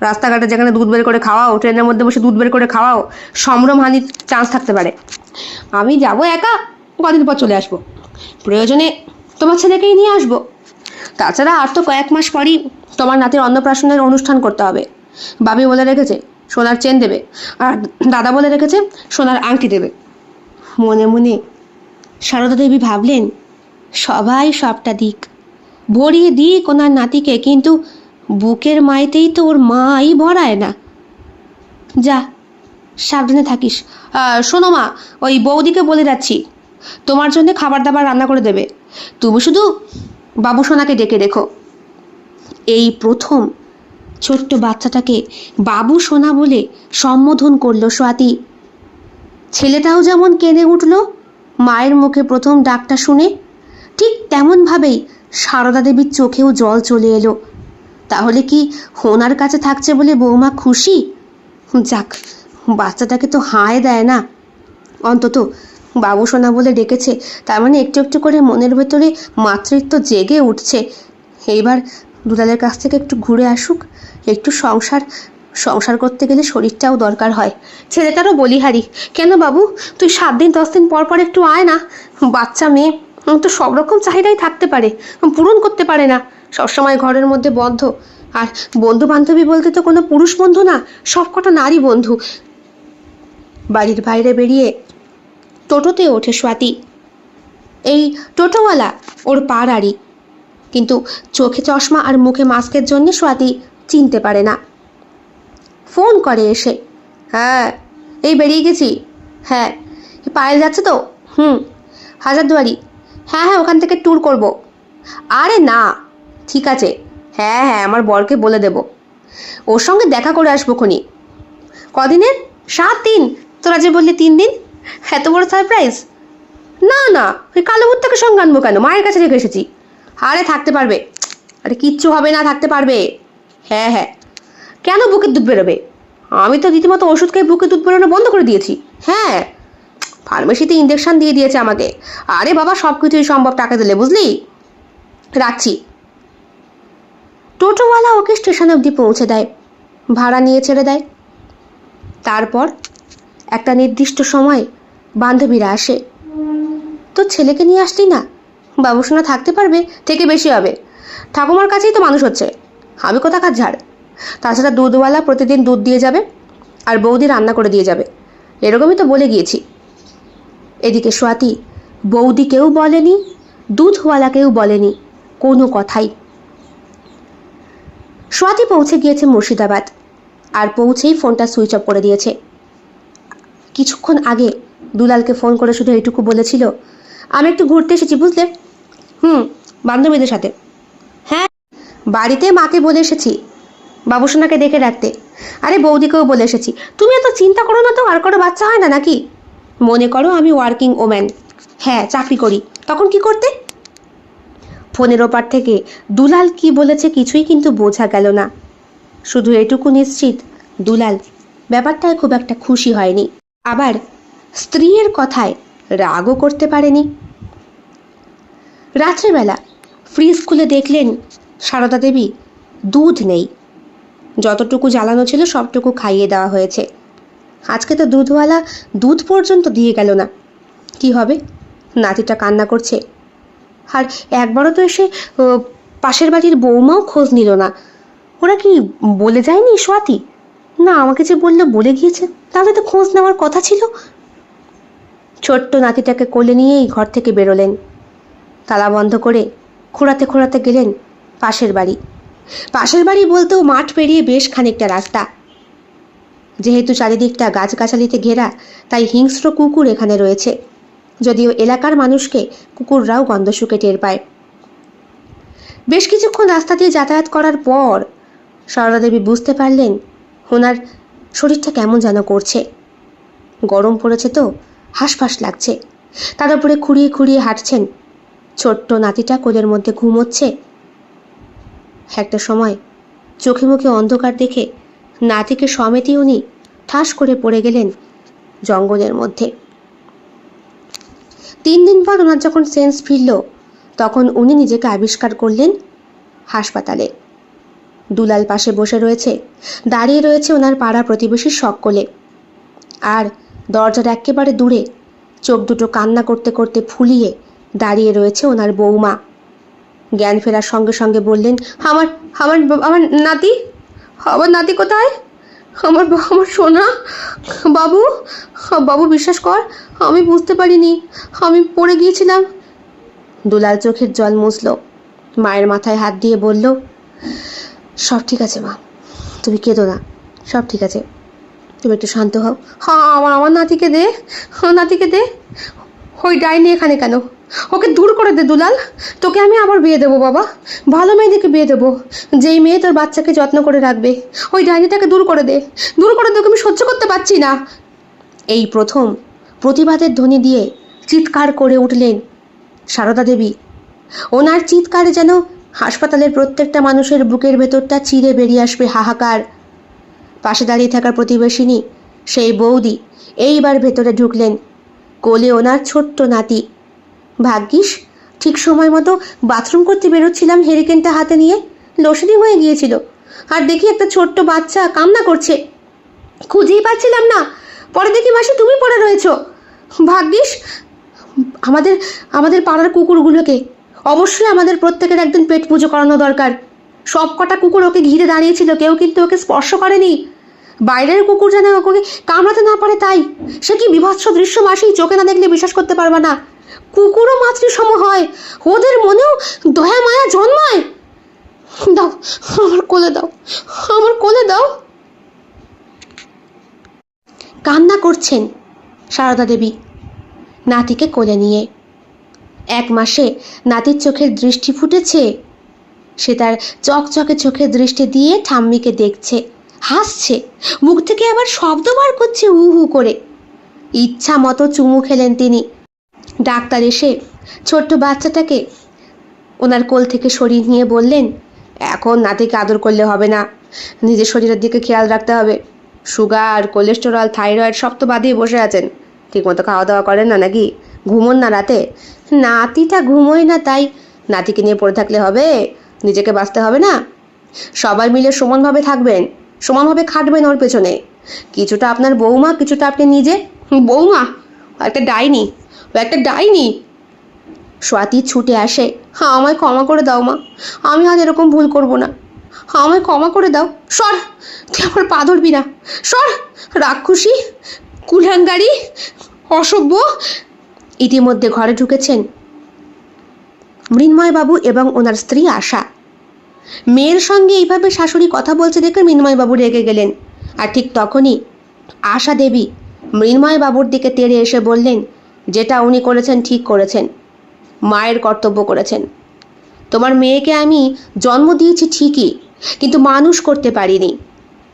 রাস্তাঘাটে যেখানে দুধ বের করে খাওয়াও, ট্রেনের মধ্যে বসে দুধ বের করে খাওয়াও, সম্ভ্রমহানির চান্স থাকতে পারে। আমি যাব একা, কদিন পর চলে আসবো, প্রয়োজনে তোমার ছেলেকেই নিয়ে আসবো। তাছাড়া আর তো কয়েক মাস পরই তোমার নাতির অন্নপ্রাশনের অনুষ্ঠান করতে হবে। বাবি বলে রেখেছে সোনার চেন দেবে, আর দাদা বলে রেখেছে সোনার আংটি দেবে। মনে মনে সারদা দেবী ভাবলেন, সবাই সবটা দিক, ভরিয়ে দিক ওনার নাতিকে, কিন্তু বুকের মায়েতেই তো ওর মাই ভরায় না। যা, সাবধানে থাকিস। শোনো মা, ওই বৌদিকে বলে যাচ্ছি তোমার জন্য খাবার দাবার রান্না করে দেবে, তুমি শুধু বাবু সোনাকে ডেকে রেখো। এই প্রথম ছোট্ট বাচ্চাটাকে বাবু সোনা বলে সম্বোধন করলো সোয়াতি। ছেলেটাও যেমন কেঁদে উঠল মায়ের মুখে প্রথম ডাকটা শুনে, ঠিক তেমনভাবেই সারদা দেবীর চোখেও জল চলে এলো। তাহলে কি ওনার কাছে থাকছে বলে বৌমা খুশি? যাক, বাচ্চাটাকে তো হায় দেয় না, অন্তত বাবু সোনা বলে ডেকেছে, তার মানে একটু একটু করে মনের ভেতরে মাতৃত্ব জেগে উঠছে। এইবার দুলালের কাছ থেকে একটু ঘুরে আসুক, একটু সংসার করতে গেলে শরীরটাও দরকার হয়। ছেলেটারও বলিহারি। কেন বাবু, তুই 7 দিন 10 দিন পর পর একটু আয় না। বাচ্চা মেয়ে তো সব রকম চাহিদাই থাকতে পারে, পূরণ করতে পারে না, সবসময় ঘরের মধ্যে বদ্ধ। আর বন্ধু বান্ধবী বলতে তো কোনো পুরুষ বন্ধু না, সব কটা নারী বন্ধু। বাড়ির বাইরে বেরিয়ে টোটোতে ওঠে স্বাতী। এই টোটোওয়ালা ওর পাড়ারই, কিন্তু চোখে চশমা আর মুখে মাস্কের জন্য স্বাতী চিনতে পারে না। ফোন করে এসে, হ্যাঁ এই বেরিয়ে গেছি। হ্যাঁ পায়েল যাচ্ছে তো? হাজারদুয়ারি। হ্যাঁ হ্যাঁ ওখান থেকে ট্যুর করব। আরে না ঠিক আছে, হ্যাঁ হ্যাঁ আমার বরকে বলে দেব, ওর সঙ্গে দেখা করে আসবো খনি। কদিনের? 7 দিন। তোরা যে বললি 3 দিন, এত বড় সারপ্রাইজ। না না ওই কালো ভূতটাকে সঙ্গে আনবো কেন, মায়ের কাছে রেখে এসেছি। আরে থাকতে পারবে, আরে কিচ্ছু হবে না, থাকতে পারবে। হ্যাঁ হ্যাঁ কেন বুকের দুধ বেরোবে? আমি তো রীতিমতো ওষুধ খেয়ে বুকের দুধ বেরোনো বন্ধ করে দিয়েছি। হ্যাঁ ফার্মেসিতে ইঞ্জেকশন দিয়ে দিয়েছে আমাকে। আরে বাবা সব কিছুই সম্ভব টাকা দিলে, বুঝলি। রাখছি। টোটোওয়ালা ওকে স্টেশন অবধি পৌঁছে দেয়, ভাড়া নিয়ে ছেড়ে দেয়। তারপর একটা নির্দিষ্ট সময় বান্ধবীরা আসে। তোর ছেলেকে নিয়ে আসলি না, বাবুসোনা থাকতে পারবে, থেকে বেশি হবে। ঠাকুমার কাছেই তো মানুষ হচ্ছে, আমি কোথাকার ঝাড়। তাছাড়া দুধওয়ালা প্রতিদিন দুধ দিয়ে যাবে আর বৌদি রান্না করে দিয়ে যাবে, এরকমই তো বলে গিয়েছি। এদিকে স্বাতী বৌদিকেও বলেনি, দুধওয়ালাকেও বলেনি কোনো কথাই। স্বাতী পৌঁছে গিয়েছে মুর্শিদাবাদ, আর পৌঁছেই ফোনটা সুইচ অফ করে দিয়েছে। কিছুক্ষণ আগে দুলালকে ফোন করে শুধু এইটুকু বলেছিল, আমি একটু ঘুরতে এসেছি বুঝলে। বান্ধবীদের সাথে। হ্যাঁ বাড়িতে মাকে বলে এসেছি বাবুসোনাকে দেখে রাখতে। আরে বৌদিকেও বলে এসেছি। তুমি এত চিন্তা করো না তো, আর কোনো বাচ্চা হয় না নাকি? মনে করো আমি ওয়ার্কিং ওম্যান, হ্যাঁ চাকরি করি, তখন কি করতে? ফোনের ওপার থেকে দুলাল কি বলেছে কিছুই কিন্তু বোঝা গেল না। শুধু এটুকু নিশ্চিত, দুলাল ব্যাপারটায় খুব একটা খুশি হয়নি, আবার স্ত্রীর কথায় রাগও করতে পারেনি। রাত্রেবেলা ফ্রিজ খুলে দেখলেন সারদা দেবী দুধ নেই। যতটুকু জ্বালানো ছিল সবটুকু খাইয়ে দেওয়া হয়েছে। আজকে তো দুধওয়ালা দুধ পর্যন্ত দিয়ে গেল না। কি হবে? নাতিটা কান্না করছে, আর একবারও তো এসে পাশের বাড়ির বৌমাও খোঁজ নিল না। ওরা কি বলে যায়নি স্বাতী? না আমাকে যে বললো বলে গিয়েছে, তাহলে তো খোঁজ নেওয়ার কথা ছিল। ছোট্ট নাতিটাকে কোলে নিয়েই ঘর থেকে বেরোলেন। তালা বন্ধ করে খোঁড়াতে খোঁড়াতে গেলেন পাশের বাড়ি। পাশের বাড়ি বলতেও মাঠ পেরিয়ে বেশ খানিকটা রাস্তা। যেহেতু চারিদিকটা গাছগাছালিতে ঘেরা, তাই হিংস্র কুকুর এখানে রয়েছে, যদিও এলাকার মানুষকে কুকুররাও গন্ধ শুকে টের পায়। বেশ কিছুক্ষণ রাস্তা দিয়ে যাতায়াত করার পর সারদা দেবী বুঝতে পারলেন ওনার শরীরটা কেমন যেন করছে। গরম পড়েছে তো, হাঁসফাঁস লাগছে। তার উপরে খুঁড়িয়ে খুঁড়িয়ে হাঁটছেন। ছোট্ট নাতিটা কোলের মধ্যে ঘুমোচ্ছে। একটা সময় চোখে মুখে অন্ধকার দেখে নাতিকে সমেতই উনি ঠাস করে পড়ে গেলেন জঙ্গলের মধ্যে। 3 দিন পর ওনার যখন সেন্স ফিরল, তখন উনি নিজেকে আবিষ্কার করলেন হাসপাতালে। দুলাল পাশে বসে রয়েছে, দাঁড়িয়ে রয়েছে ওনার পাড়া প্রতিবেশীর সকলে, আর দরজার একেবারে দূরে চোখ দুটো কান্না করতে করতে ফুলিয়ে দাঁড়িয়ে রয়েছে ওনার বৌমা। জ্ঞান ফেরার সঙ্গে সঙ্গে বললেন, আমার আমার আমার নাতি, আমার নাতি কোথায়? আমার আমার সোনা বাবু। বাবু বিশ্বাস কর, আমি বুঝতে পারিনি, আমি পড়ে গিয়েছিলাম। দুলাল চোখের জল মুছল, মায়ের মাথায় হাত দিয়ে বলল, সব ঠিক আছে মা, তুমি কেঁদো না, সব ঠিক আছে, তুমি একটু শান্ত হও। হ্যাঁ আমার আমার নাতিকে দে, নাতিকে দে। ওই ডাইনি এখানে কেন? ওকে দূর করে দে দুলাল, তোকে আমি আবার বিয়ে দেবো বাবা, ভালো মেয়ে দেখে বিয়ে দেবো, যেই মেয়ে তোর বাচ্চাকে যত্ন করে রাখবে। ওই ডাইনিটাকে দূর করে দে, দূর করে দে, ওকে আমি সহ্য করতে পারছি না। এই প্রথম প্রতিবাদের ধ্বনি দিয়ে চিৎকার করে উঠলেন সারদা দেবী। ওনার চিৎকারে যেন হাসপাতালের প্রত্যেকটা মানুষের বুকের ভেতরটা চিরে বেরিয়ে আসবে হাহাকার। পাশে দাঁড়িয়ে থাকা প্রতিবেশিনী সেই বৌদি এইবার ভেতরে ঢুকলেন, কোলে ওনার ছোট্ট নাতি। ভাগ্যিস ঠিক সময় মতো বাথরুম করতে বেরোচ্ছিলাম হেরিকেনটা হাতে নিয়ে, লোডশেডিং হয়ে গিয়েছিল, আর দেখি একটা ছোট্ট বাচ্চা কান্না করছে, খুঁজেই পাচ্ছিলাম না। পরে দেখি মাসি তুমি পড়ে রয়েছো। ভাগ্যিস আমাদের আমাদের পাড়ার কুকুরগুলোকে অবশ্যই আমাদের প্রত্যেকের একদিন পেট পুজো করানো দরকার। সব কটা কুকুর ওকে ঘিরে দাঁড়িয়েছিল, কেউ কিন্তু ওকে স্পর্শ করেনি। বাইরের কুকুর যেন ওকে কামড়াতে না পারে তাই। সে কি বিভৎস দৃশ্য মাসি, চোখে না দেখলে বিশ্বাস করতে পারবা না। কুকুরও মাতৃসম হয়, ওদের মনেও দয়া মায়া জন্মায়। দাও, আমার কোলে দাও, আমার কোলে দাও। কান্না করছেন সারদা দেবী নাতিকে কোলে নিয়ে। 1 মাসে নাতির চোখের দৃষ্টি ফুটেছে। সে তার চকচকে চোখের দৃষ্টি দিয়ে ঠাম্মিকে দেখছে, হাসছে, মুখ থেকে আবার শব্দ বার করছে হু হু করে। ইচ্ছা মতো চুমু খেলেন তিনি। ডাক্তার এসে ছোট্ট বাচ্চাটাকে ওনার কোল থেকে সরিয়ে নিয়ে বললেন, এখন নাতিকে আদর করলে হবে না, নিজের শরীরের দিকে খেয়াল রাখতে হবে। সুগার, কোলেস্টেরল, থাইরয়েড সব তো বাদিয়ে বসে আছেন। ঠিকমতো খাওয়া দাওয়া করেন না নাকি? ঘুমোন না রাতে? নাতিটা ঘুমোয় না, তাই নাতিকে নিয়ে পড়ে থাকলে হবে? নিজেকে বাঁচতে হবে না? সবাই মিলে সমানভাবে থাকবেন, সমানভাবে খাটবেন ওর পেছনে। কিছুটা আপনার বৌমা, কিছুটা আপনি নিজে। বৌমা একটা ডাইনি, ও একটা ডাইনি। স্বাতী ছুটে আসে, আমায় ক্ষমা করে দাও মা, আমি আজ এরকম ভুল করব না, আমায় ক্ষমা করে দাও। সর, তুই আমার পা ধরবি না, সর রাক্ষসী, কুলাঙ্গারি, অসভ্য। ইতিমধ্যে ঘরে ঢুকেছেন মৃন্ময়বাবু এবং ওনার স্ত্রী আশা। মেয়ের সঙ্গে এইভাবে শাশুড়ি কথা বলছে দেখে মৃন্ময়বাবু রেগে গেলেন। আর ঠিক তখনই আশা দেবী মৃন্ময়বাবুর দিকে তেড়ে এসে বললেন, যেটা উনি করেছেন ঠিক করেছেন, মায়ের কর্তব্য করেছেন। তোমার মেয়েকে আমি জন্ম দিয়েছি ঠিকই, কিন্তু মানুষ করতে পারিনি।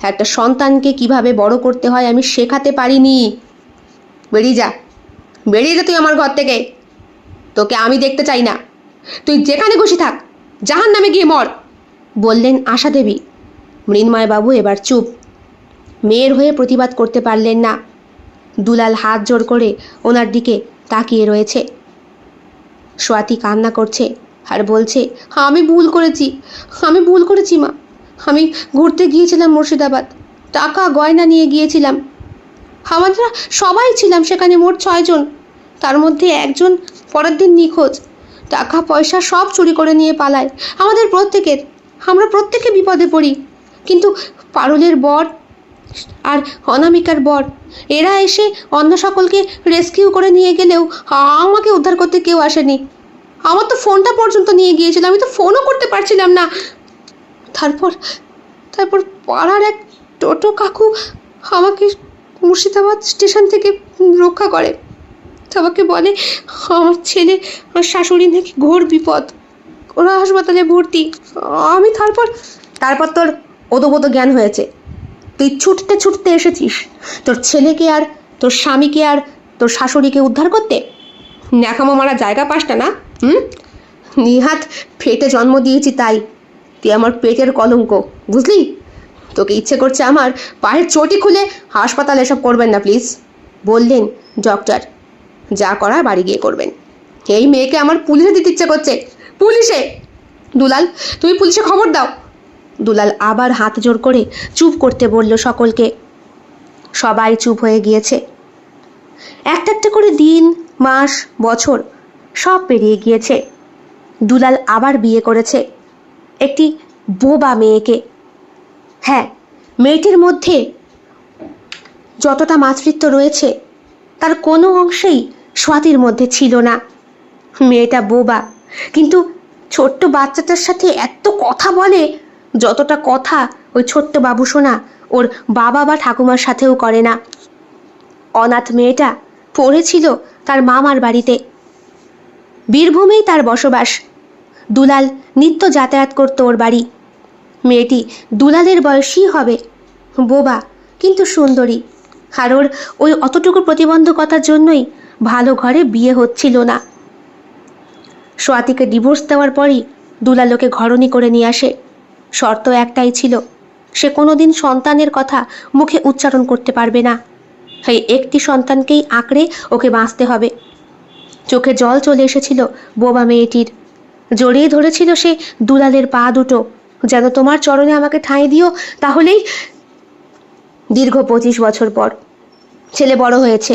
একটা সন্তানকে কিভাবে বড় করতে হয় আমি শেখাতে পারিনি। বেরিয়ে যা, বেরিয়ে যা তুই আমার ঘর থেকে, তোকে আমি দেখতে চাই না। তুই যেখানে খুশি থাক, জাহান্নামে গিয়ে মর, বললেন আশা দেবী। মৃন্ময়বাবু এবার চুপ, মেয়ের হয়ে প্রতিবাদ করতে পারলেন না। দুলাল হাত জোর করে ওনার দিকে তাকিয়ে রয়েছে। স্বাতী কান্না করছে আর বলছে, আমি ভুল করেছি, আমি ভুল করেছি মা। আমি ঘুরতে গিয়েছিলাম মুর্শিদাবাদ, টাকা গয়না নিয়ে গিয়েছিলাম। আমরা সবাই ছিলাম সেখানে, মোট 6 জন। তার মধ্যে একজন পরের দিন নিখোঁজ। টাকা পয়সা সব চুরি করে নিয়ে পালায় আমাদের প্রত্যেকের। আমরা প্রত্যেকে বিপদে পড়ি, কিন্তু পারুলের বর আর অনামিকার বর এরা এসে অন্য সকলকে রেস্কিউ করে নিয়ে গেলেও আমাকে উদ্ধার করতে কেউ আসেনি। আমার তো ফোনটা পর্যন্ত নিয়ে গিয়েছিল, আমি তো ফোনও করতে পারছিলাম না। তারপর তারপর পাড়ার এক টোটো কাকু আমাকে মুর্শিদাবাদ স্টেশন থেকে রক্ষা করে। আমাকে বলে, আমার ছেলে আর শাশুড়ি নাকি ঘোর বিপদ, ওরা হাসপাতালে ভর্তি। আমি তারপর তোর ওদোবোদো জ্ঞান হয়েছে। তুই ছুটতে ছুটতে এসেছিস তোর ছেলেকে আর তোর স্বামীকে আর তোর শাশুড়িকে উদ্ধার করতে। ন্যাকামো মারা জায়গা পাস না? নিহাত ফেটে জন্ম দিয়েছি তাই তুই আমার পেটের কলঙ্ক, বুঝলি? তোকে ইচ্ছে করছে আমার পায়ের চটি খুলে হাসপাতালে এসব করবেন না প্লিজ, বললেন ডক্টর। যা করার বাড়ি গিয়ে করবেন। এই মেয়েকে আমার পুলিশে দিতে ইচ্ছে করছে। পুলিশে? দুলাল, তুমি পুলিশে খবর দাও। দুলাল আবার হাত জোর করে চুপ করতে বলল সকলকে। সবাই চুপ হয়ে গিয়েছে। একটা একটা করে দিন, মাস, বছর সব পেরিয়ে গিয়েছে। দুলাল আবার বিয়ে করেছে একটি বোবা মেয়েকে। হ্যাঁ, মেয়েটির মধ্যে যতটা মাতৃত্ব রয়েছে তার কোনো অংশেই স্বাতীর মধ্যে ছিল না। মেয়েটা বোবা, কিন্তু ছোট্ট বাচ্চাটার সাথে এত কথা বলে যতটা কথা ওই ছোট্ট বাবুসোনা ওর বাবা বা ঠাকুমার সাথেও করে না। অনাথ মেয়েটা পড়েছিল তার মামার বাড়িতে, বীরভূমেই তার বসবাস। দুলাল নিত্য যাতায়াত করতো ওর বাড়ি। মেয়েটি দুলালের বয়সী হবে, বোবা কিন্তু সুন্দরী। আর ওর ওই অতটুকু প্রতিবন্ধকতার জন্যই ভালো ঘরে বিয়ে হচ্ছিল না। স্বাতীকে ডিভোর্স দেওয়ার পরই দুলাল ওকে ঘরণী করে নিয়ে আসে। শর্ত একটাই ছিল, সে কোনোদিন সন্তানের কথা মুখে উচ্চারণ করতে পারবে না। এই একটি সন্তানকেই আঁকড়ে ওকে বাঁচতে হবে। চোখে জল চলে এসেছিল বোবা মেয়েটির। জড়িয়ে ধরেছিল সে দুলালের পা দুটো, যেন তোমার চরণে আমাকে ঠাঁই দিও তাহলেই। দীর্ঘ 25 বছর পর ছেলে বড় হয়েছে,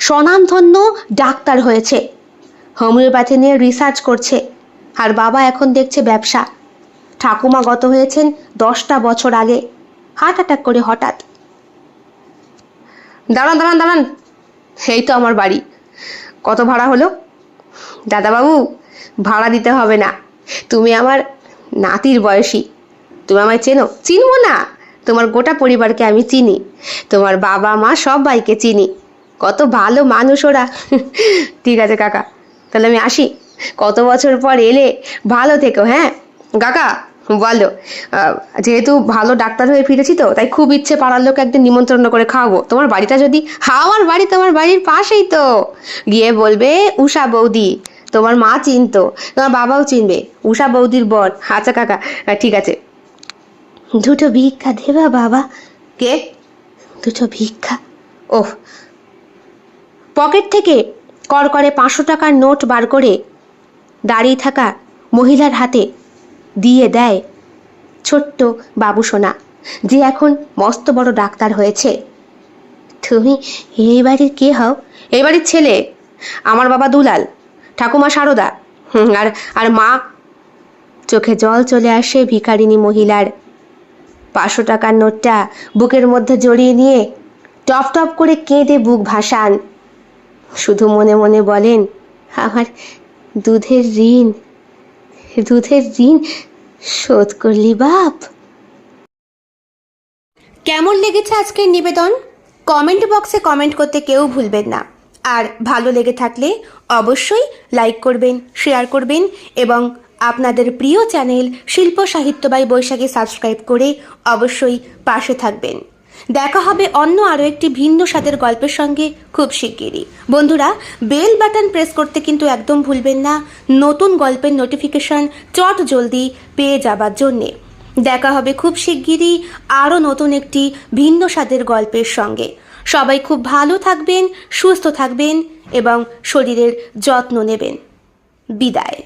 স্বনামধন্য ডাক্তার হয়েছে, হোমিওপ্যাথি নিয়ে রিসার্চ করছে। আর বাবা এখন দেখছে ব্যবসা। ঠাকুমা গত হয়েছেন 10টা বছর আগে, হার্ট অ্যাটাক করে হঠাৎ। দাঁড়ান দাঁড়ান দাঁড়ান, এই তো আমার বাড়ি। কত ভাড়া হলো? দাদাবাবু, ভাড়া দিতে হবে না, তুমি আমার নাতির বয়সী। তুমি আমায় চেনো? চিনবো না? তোমার গোটা পরিবারকে আমি চিনি, তোমার বাবা মা সবাইকে চিনি, কত ভালো মানুষ ওরা। ঠিক আছে কাকা, তাহলে আমি আসি। কত বছর পর এলে, ভালো থেকো। হ্যাঁ কাকা, বলো। যেহেতু ভালো ডাক্তার হয়ে ফিরেছি তো, তাই খুব ইচ্ছে পাড়ার লোক একদিন নিমন্ত্রণ করে খাওয়াবো। তোমার বাড়িটা যদি, আমার বাড়ি তোমার বাড়ির পাশেই তো। গিয়ে বলবে উষা বৌদি, তোমার মা চিনতো, তোমার বাবাও চিনবে, উষা বৌদির বর। আচ্ছা কাকা, ঠিক আছে। দুটো ভিক্ষা দেবা বাবা? কে? দুটো ভিক্ষা। ওহ। পকেট থেকে করকরে 500 টাকার নোট বার করে দাঁড়িয়ে থাকা মহিলার হাতে দিয়ে দেয় ছোট্ট বাবু সোনা, যে এখন মস্ত বড় ডাক্তার হয়েছে। তুমি এই বাড়ির কে হও? এই বাড়ির ছেলে। আমার বাবা দুলাল, ঠাকুমা সারদা, আর আর মা। চোখে জল চলে আসে ভিখারিনী মহিলার। 500 টাকার নোটটা বুকের মধ্যে জড়িয়ে নিয়ে টপ টপ করে কেঁদে বুক ভাসান। শুধু মনে মনে বলেন, আমার দুধের ঋণ, দুধের ঋণ শোধ করলি বাপ। কেমন লেগেছে আজকের নিবেদন? কমেন্ট বক্সে কমেন্ট করতে কেউ ভুলবেন না। আর ভালো লেগে থাকলে অবশ্যই লাইক করবেন, শেয়ার করবেন এবং আপনাদের প্রিয় চ্যানেল শিল্প সাহিত্য বাই বৈশাখী সাবস্ক্রাইব করে অবশ্যই পাশে থাকবেন। দেখা হবে অন্য আরও একটি ভিন্ন স্বাদের গল্পের সঙ্গে খুব শিগগিরই। বন্ধুরা, বেল বাটন প্রেস করতে কিন্তু একদম ভুলবেন না, নতুন গল্পের নোটিফিকেশন চট জলদি পেয়ে যাবার জন্যে। দেখা হবে খুব শিগগিরই আরও নতুন একটি ভিন্ন স্বাদের গল্পের সঙ্গে। সবাই খুব ভালো থাকবেন, সুস্থ থাকবেন এবং শরীরের যত্ন নেবেন। বিদায়।